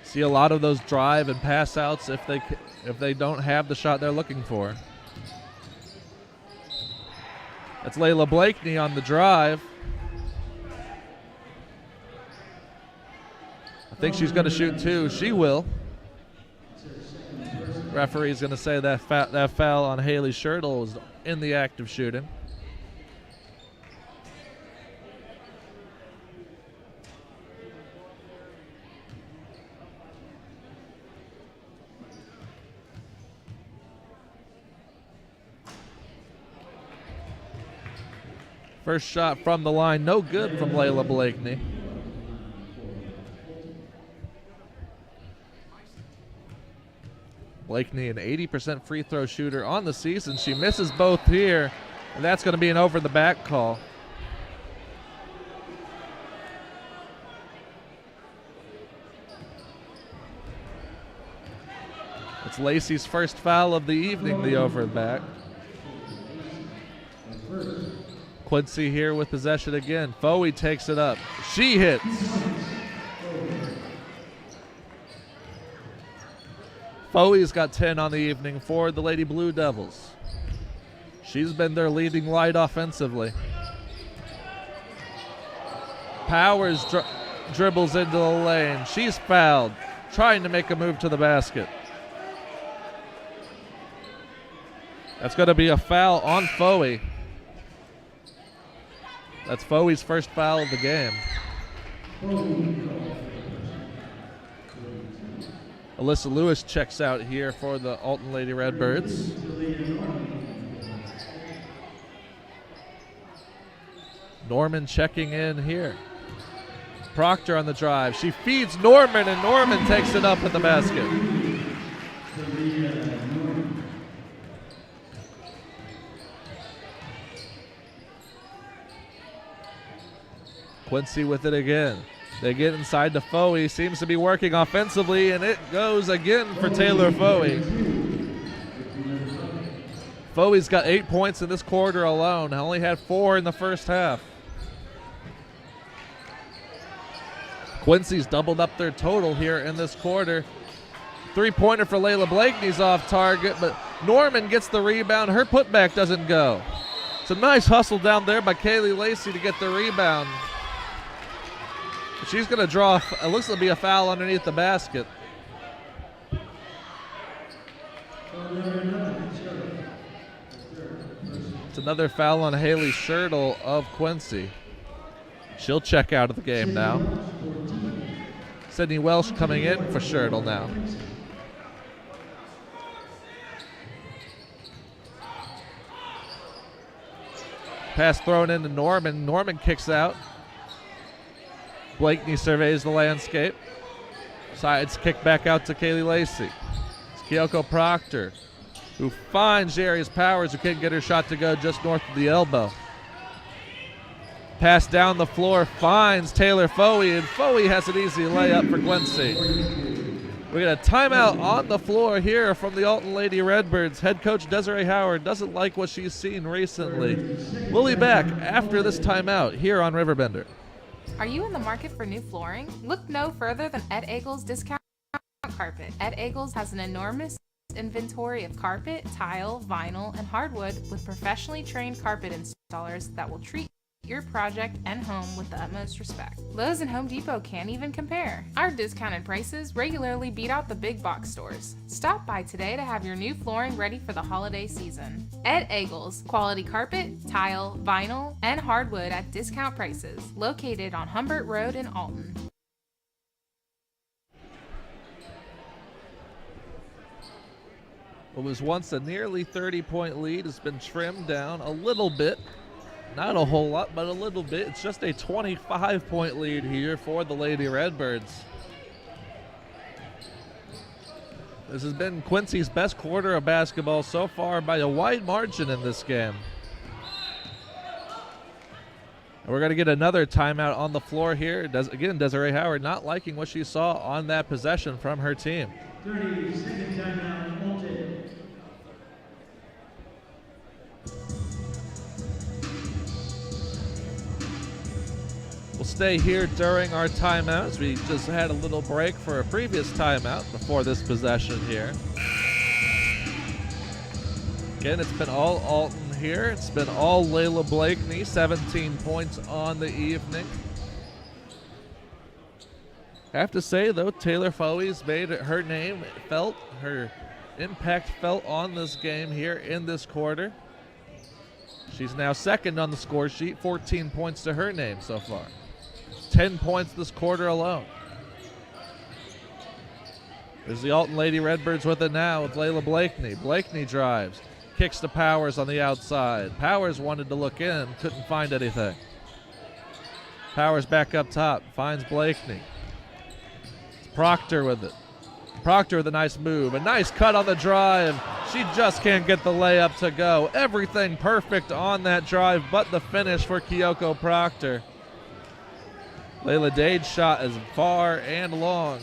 Speaker 8: See a lot of those drive and pass outs if they don't have the shot they're looking for. That's Layla Blakeney on the drive. I think she's going to shoot two. She will. Referee's going to say that foul on Haley Schertl was in the act of shooting. First shot from the line, no good from Layla Blakeney. Blakeney, an 80% free throw shooter on the season. She misses both here, and that's going to be an over the back call. It's Lacey's first foul of the evening, the over the back. Quincy here with possession again. Foey takes it up. She hits. Foey's got 10 on the evening for the Lady Blue Devils. She's been their leading light offensively. Powers dribbles into the lane. She's fouled, trying to make a move to the basket. That's going to be a foul on Foey. That's Foey's first foul of the game. Alyssa Lewis checks out here for the Alton Lady Redbirds. Norman checking in here. Proctor on the drive. She feeds Norman, and Norman takes it up at the basket. Quincy with it again. They get inside to Foey. Seems to be working offensively, and it goes again for Taylor Foey. Foey's got 8 points in this quarter alone. Only had 4 in the first half. Quincy's doubled up their total here in this quarter. Three-pointer for Layla Blakeney's off target, but Norman gets the rebound. Her putback doesn't go. It's a nice hustle down there by Kaylee Lacey to get the rebound. She's going to draw, it looks to be a foul underneath the basket. It's another foul on Haley Schertl of Quincy. She'll check out of the game now. Sydney Welsh coming in for Schertl now. Pass thrown into Norman. Norman kicks out. Blakeney surveys the landscape. Sides kick back out to Kaylee Lacey. It's Kyoko Proctor, who finds Jarius Powers, who can't get her shot to go just north of the elbow. Pass down the floor, finds Taylor Foey, and Foey has an easy layup for Quincy. We got a timeout on the floor here from the Alton Lady Redbirds. Head coach Desiree Howard doesn't like what she's seen recently. We'll be back after this timeout here on RiverBender.
Speaker 3: Are you in the market for new flooring? Look no further than Ed Eagles Discount Carpet. Ed Eagles has an enormous inventory of carpet, tile, vinyl, and hardwood with professionally trained carpet installers that will treat your project and home with the utmost respect. Lowe's and Home Depot can't even compare. Our discounted prices regularly beat out the big box stores. Stop by today to have your new flooring ready for the holiday season. Ed Eagles, quality carpet, tile, vinyl, and hardwood at discount prices, located on Humbert Road in Alton.
Speaker 8: What was once a nearly 30-point lead has been trimmed down a little bit. Not a whole lot, but a little bit. It's just a 25-point lead here for the Lady Redbirds. This has been Quincy's best quarter of basketball so far by a wide margin in this game. And we're going to get another timeout on the floor here. Again, Desiree Howard not liking what she saw on that possession from her team.
Speaker 9: 30-second timeout.
Speaker 8: We'll stay here during our timeouts. We just had a little break for a previous timeout before this possession here. Again, it's been all Alton here. It's been all Layla Blakeney, 17 points on the evening. I have to say, though, Taylor Fowey's made her name felt, her impact felt on this game here in this quarter. She's now second on the score sheet, 14 points to her name so far. 10 points this quarter alone. There's the Alton Lady Redbirds with it now with Layla Blakeney. Blakeney drives, kicks to Powers on the outside. Powers wanted to look in, couldn't find anything. Powers back up top, finds Blakeney. It's Proctor with it. Proctor with a nice move, a nice cut on the drive. She just can't get the layup to go. Everything perfect on that drive but the finish for Kyoko Proctor. Layla Dade's shot is far and long.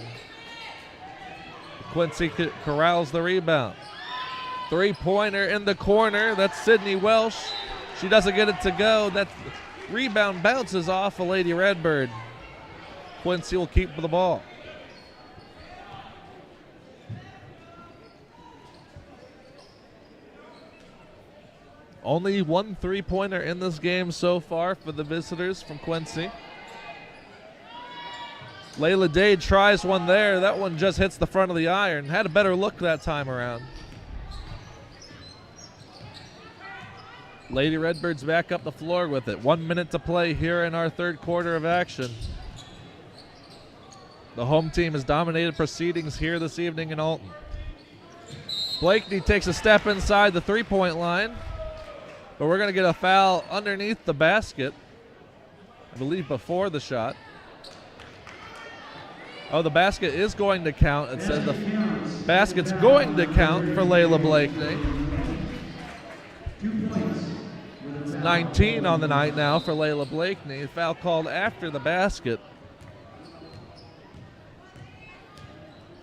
Speaker 8: Quincy corrals the rebound. Three-pointer in the corner. That's Sydney Welsh. She doesn't get it to go. That rebound bounces off a Lady Redbird. Quincy will keep the ball. Only one three-pointer in this game so far for the visitors from Quincy. Layla Dade tries one there. That one just hits the front of the iron. Had a better look that time around. Lady Redbirds back up the floor with it. 1 minute to play here in our third quarter of action. The home team has dominated proceedings here this evening in Alton. Blakeney takes a step inside the three-point line, but we're going to get a foul underneath the basket, I believe before the shot. Oh, the basket is going to count. It says the basket's going to count for Layla Blakeney. It's 19 on the night now for Layla Blakeney. Foul called after the basket.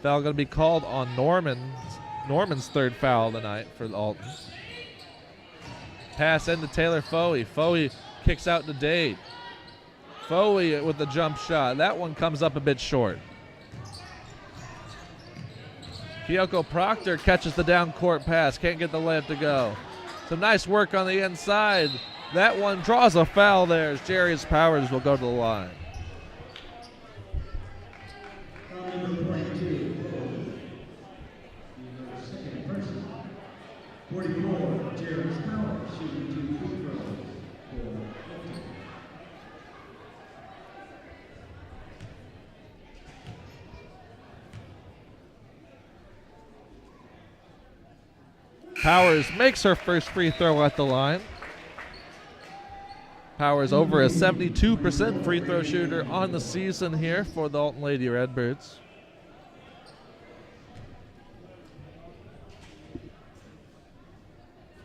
Speaker 8: Foul going to be called on Norman's third foul of the night for Alton. Pass into Taylor Fowey. Fowey kicks out to Dade. Fowey with the jump shot. That one comes up a bit short. Kyoko Proctor catches the down court pass. Can't get the layup to go. Some nice work on the inside. That one draws a foul there as Jarius Powers will go to the line.
Speaker 9: Number 22, second person. 44, Jarius Powers, shooting 2 free throws for Alton.
Speaker 8: Powers makes her first free throw at the line. Powers over a 72% free throw shooter on the season here for the Alton Lady Redbirds.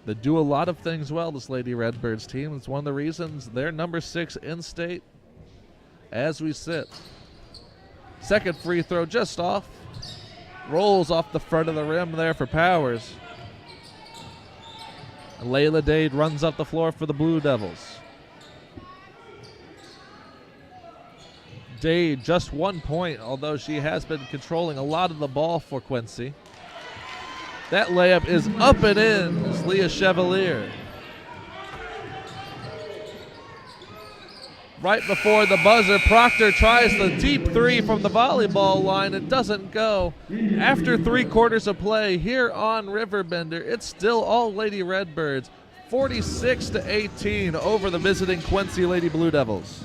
Speaker 8: They do a lot of things well, this Lady Redbirds team. It's one of the reasons they're number 6 in state as we sit. Second free throw just off. Rolls off the front of the rim there for Powers. And Layla Dade runs up the floor for the Blue Devils. Dade just 1 point, although she has been controlling a lot of the ball for Quincy. That layup is up and in. It's Leah Chevalier. Right before the buzzer, Proctor tries the deep three from the volleyball line. It doesn't go. After 3 quarters of play here on RiverBender, it's still all Lady Redbirds, 46-18 over the visiting Quincy Lady Blue Devils.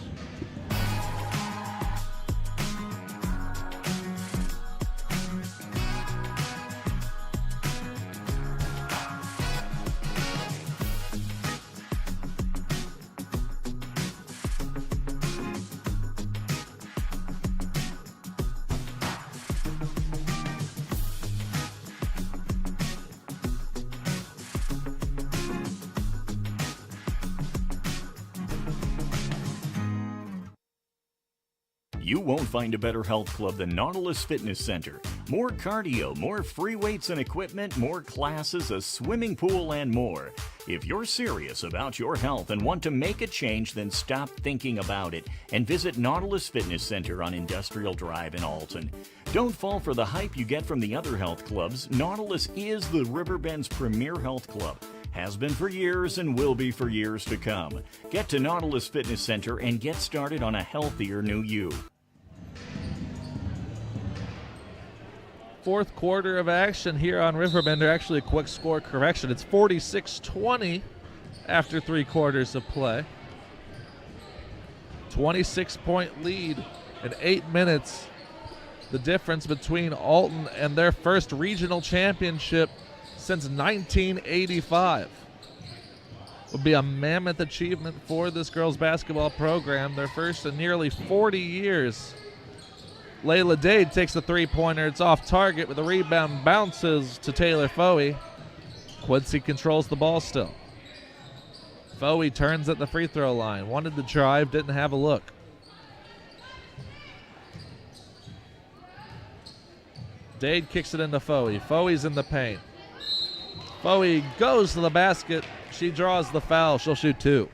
Speaker 10: You won't find a better health club than Nautilus Fitness Center. More cardio, more free weights and equipment, more classes, a swimming pool, and more. If you're serious about your health and want to make a change, then stop thinking about it and visit Nautilus Fitness Center on Industrial Drive in Alton. Don't fall for the hype you get from the other health clubs. Nautilus is the Riverbend's premier health club. Has been for years and will be for years to come. Get to Nautilus Fitness Center and get started on a healthier new you.
Speaker 8: Fourth quarter of action here on RiverBender. Actually, a quick score correction. It's 46-20 after 3 quarters of play. 26-point lead in 8 minutes. The difference between Alton and their first regional championship since 1985. Would be a mammoth achievement for this girls basketball program. Their first in nearly 40 years. Layla Dade takes the 3-pointer. It's off target with the rebound, bounces to Taylor Foey. Quincy controls the ball still. Foey turns at the free throw line. Wanted to drive, didn't have a look. Dade kicks it into Foey. Foey's in the paint. Foey goes to the basket. She draws the foul. She'll shoot 2.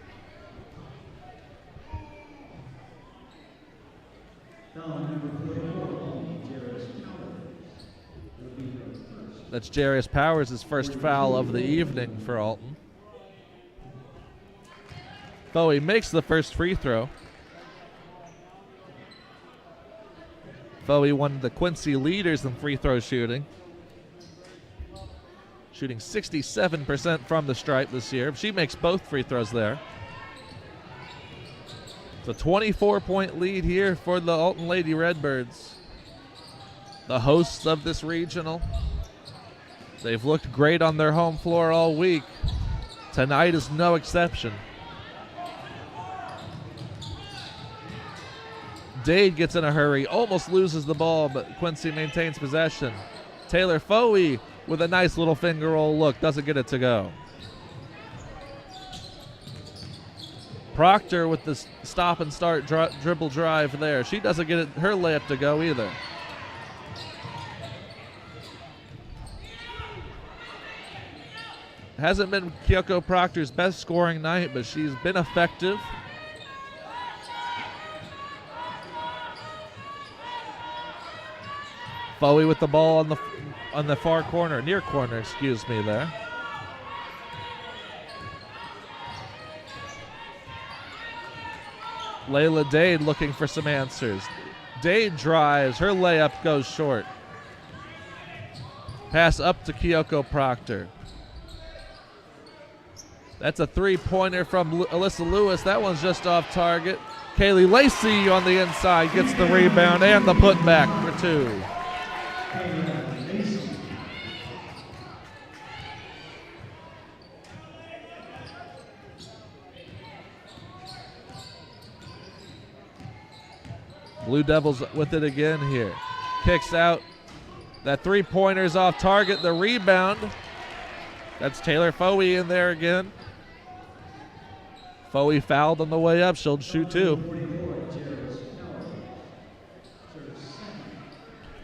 Speaker 8: That's Jarius Powers' first foul of the evening for Alton. Foey makes the first free throw. Foey, one of the Quincy leaders in free throw shooting. Shooting 67% from the stripe this year. She makes both free throws there. It's a 24-point lead here for the Alton Lady Redbirds. The hosts of this regional. They've looked great on their home floor all week. Tonight is no exception. Dade gets in a hurry, almost loses the ball, but Quincy maintains possession. Taylor Foey with a nice little finger roll look, doesn't get it to go. Proctor with the stop and start dribble drive there. She doesn't get her layup to go either. Hasn't been Kyoko Proctor's best scoring night, but she's been effective. Foey with the ball on the far corner, near corner, excuse me there. Layla Dade looking for some answers. Dade drives, her layup goes short. Pass up to Kyoko Proctor. That's a 3-pointer from Alyssa Lewis. That one's just off target. Kaylee Lacey on the inside gets the rebound and the putback for 2. Blue Devils with it again here. Kicks out. That 3-pointer's off target. The rebound. That's Taylor Foey in there again. Foey fouled on the way up. She'll shoot 2.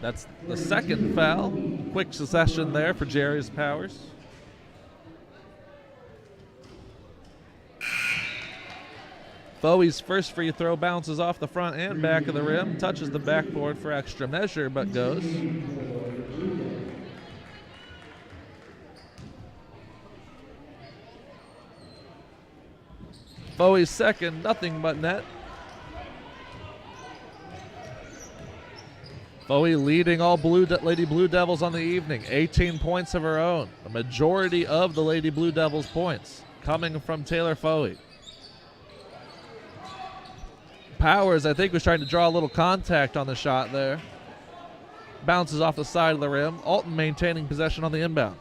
Speaker 8: That's the second foul. Quick succession there for Jarius Powers. Fowey's first free throw bounces off the front and back of the rim, touches the backboard for extra measure, but goes. Fowey's second, nothing but net. Fowey leading all Lady Blue Devils on the evening. 18 points of her own. A majority of the Lady Blue Devils points coming from Taylor Fowey. Powers, I think, was trying to draw a little contact on the shot there. Bounces off the side of the rim. Alton maintaining possession on the inbound.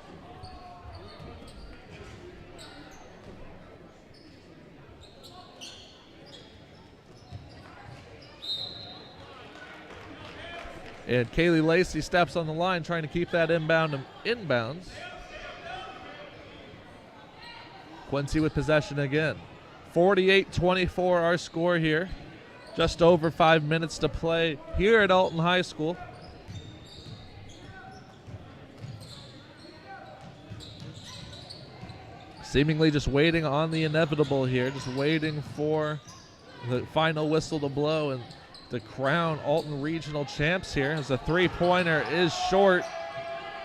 Speaker 8: And Kaylee Lacey steps on the line trying to keep that inbound inbounds. Quincy with possession again. 48-24 our score here. Just over 5 minutes to play here at Alton High School. Seemingly just waiting on the inevitable here, just waiting for the final whistle to blow and to crown Alton Regional champs here, as the three-pointer is short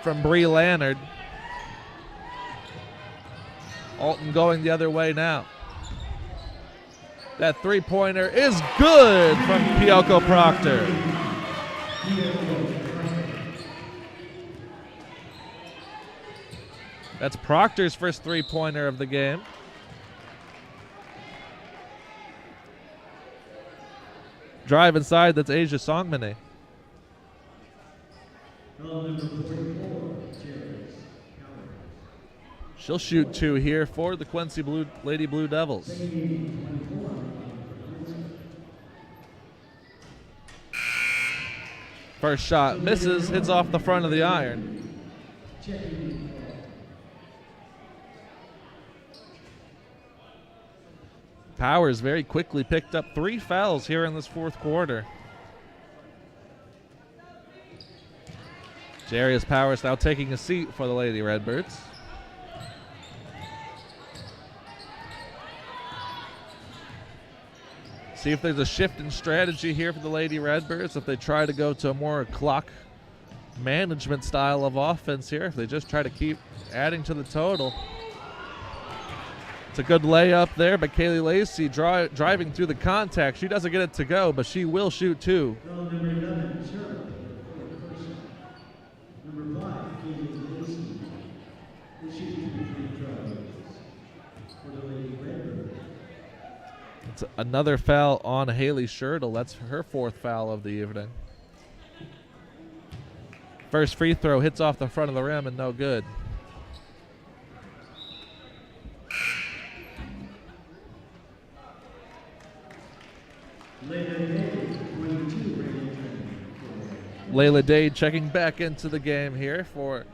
Speaker 8: from Bree Lannard. Alton going the other way now. That three-pointer is good from Kyoko Proctor. That's Proctor's first three-pointer of the game. Drive inside, that's Asia Songmane. She'll shoot two here for the Quincy Lady Blue Devils. First shot misses, hits off the front of the iron. Powers very quickly picked up 3 fouls here in this fourth quarter. Jarius Powers now taking a seat for the Lady Redbirds. See if there's a shift in strategy here for the Lady Redbirds, if they try to go to a more clock management style of offense here, if they just try to keep adding to the total. It's a good layup there, but Kaylee Lacey driving through the contact. She doesn't get it to go, but she will shoot two. It's another foul on Haley Schertle. That's her fourth foul of the evening. First free throw hits off the front of the rim and no good. Layla Dade checking back into the game here for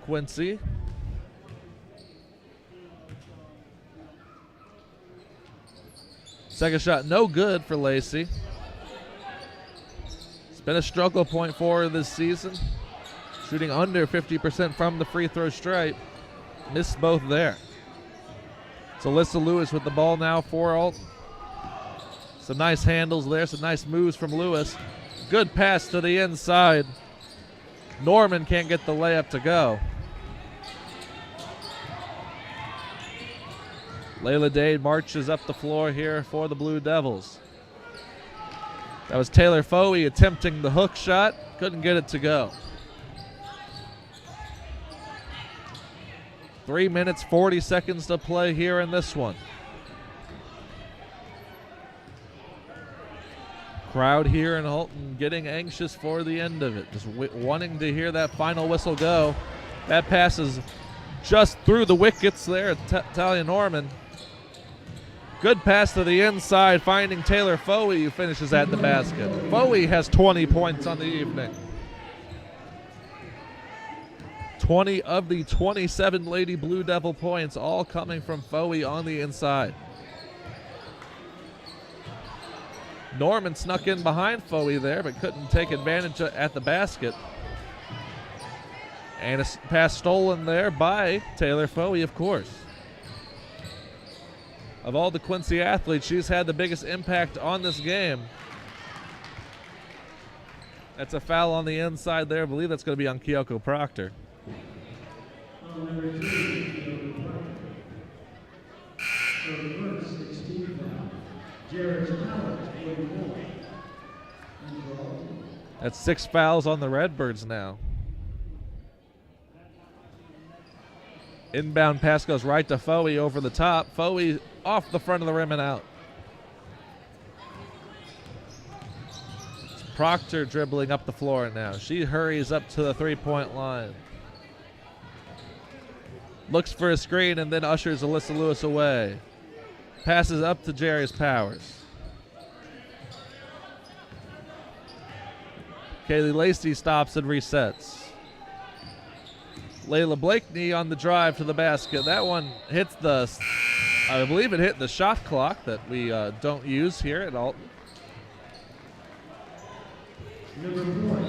Speaker 8: Quincy. Second shot, no good for Lacey. It's been a struggle point for her this season. Shooting under 50% from the free throw stripe. Missed both there. So Alyssa Lewis with the ball now for Alton. Some nice handles there, some nice moves from Lewis. Good pass to the inside. Norman can't get the layup to go. Layla Dade marches up the floor here for the Blue Devils. That was Taylor Fowey attempting the hook shot. Couldn't get it to go. 3 minutes, 40 seconds to play here in this one. Crowd here in Alton getting anxious for the end of it. Just wanting to hear that final whistle go. That pass is just through the wickets there at Talia Norman. Good pass to the inside, finding Taylor Fowey, who finishes at the basket. Fowey has 20 points on the evening. 20 of the 27 Lady Blue Devil points, all coming from Fowey on the inside. Norman snuck in behind Fowey there, but couldn't take advantage at the basket. And a pass stolen there by Taylor Foey, of course. Of all the Quincy athletes, she's had the biggest impact on this game. That's a foul on the inside there. I believe that's going to be on Kyoko Proctor.
Speaker 9: Number 2, Kyoko Proctor. So the first 16 foul. Jared Howard, 44.
Speaker 8: That's 6 fouls on the Redbirds now. Inbound pass goes right to Foey over the top. Foey off the front of the rim and out. It's Proctor dribbling up the floor now. She hurries up to the three-point line. Looks for a screen and then ushers Alyssa Lewis away. Passes up to Jarius Powers. Kaylee Lacey stops and resets. Layla Blakeney on the drive to the basket. That one hits I believe it hit the shot clock that we don't use here at Alton.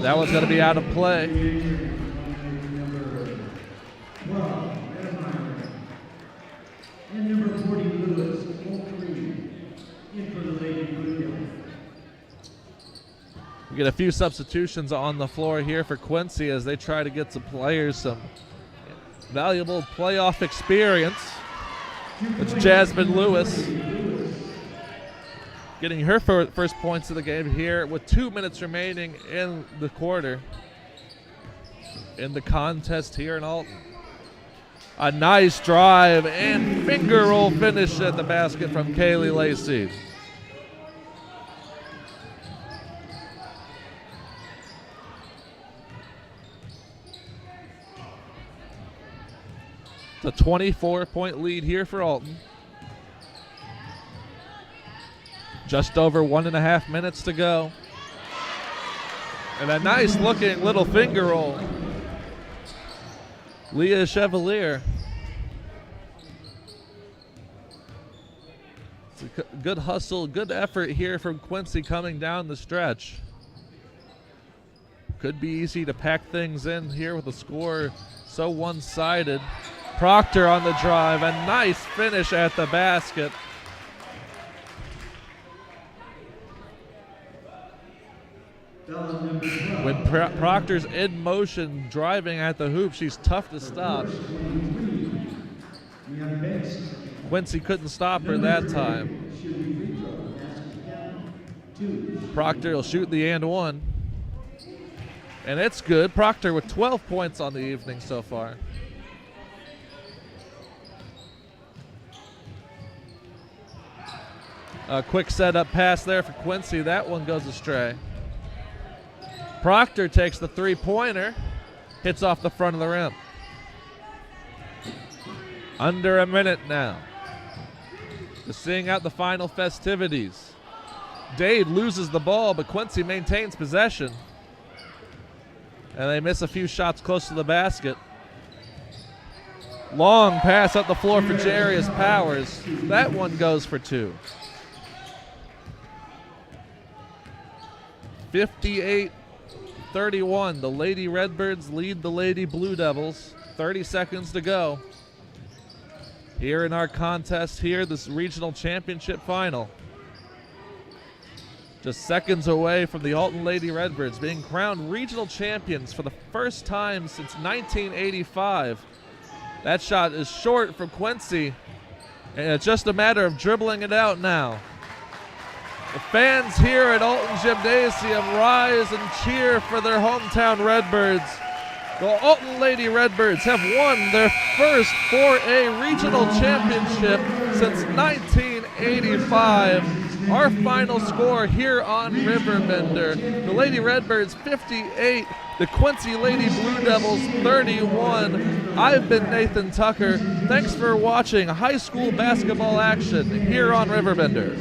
Speaker 8: That one's going to be out of play.
Speaker 9: And number 40, Lewis, 4-3, in for the Lady Blue Devils.
Speaker 8: We get a few substitutions on the floor here for Quincy as they try to get some players some valuable playoff experience. It's Jasmine Lewis getting her first points of the game here with 2 minutes remaining in the quarter in the contest here in Alton. A nice drive and finger roll finish at the basket from Kaylee Lacey. It's a 24-point lead here for Alton. Just over 1.5 minutes to go. And a nice looking little finger roll. Leah Chevalier. It's a good hustle, good effort here from Quincy coming down the stretch. Could be easy to pack things in here with a score so one-sided. Proctor on the drive, a nice finish at the basket. When Proctor's in motion driving at the hoop, she's tough to stop. Quincy couldn't stop her that time. Proctor will shoot the and one. And it's good. Proctor with 12 points on the evening so far. A quick setup pass there for Quincy. That one goes astray. Proctor takes the three-pointer, hits off the front of the rim. Under a minute now. Just seeing out the final festivities. Dade loses the ball, but Quincy maintains possession. And they miss a few shots close to the basket. Long pass up the floor for Jarius Powers. That one goes for two. 58-31. The Lady Redbirds lead the Lady Blue Devils. 30 seconds to go. Here in our contest here, this regional championship final. Just seconds away from the Alton Lady Redbirds being crowned regional champions for the first time since 1985. That shot is short from Quincy, and it's just a matter of dribbling it out now. The fans here at Alton Gymnasium rise and cheer for their hometown Redbirds. The Alton Lady Redbirds have won their first 4A regional championship since 1985. Our final score here on RiverBender, the Lady Redbirds 58, the Quincy Lady Blue Devils 31. I've been Nathan Tucker. Thanks for watching high school basketball action here on RiverBender.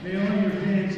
Speaker 9: May all your fans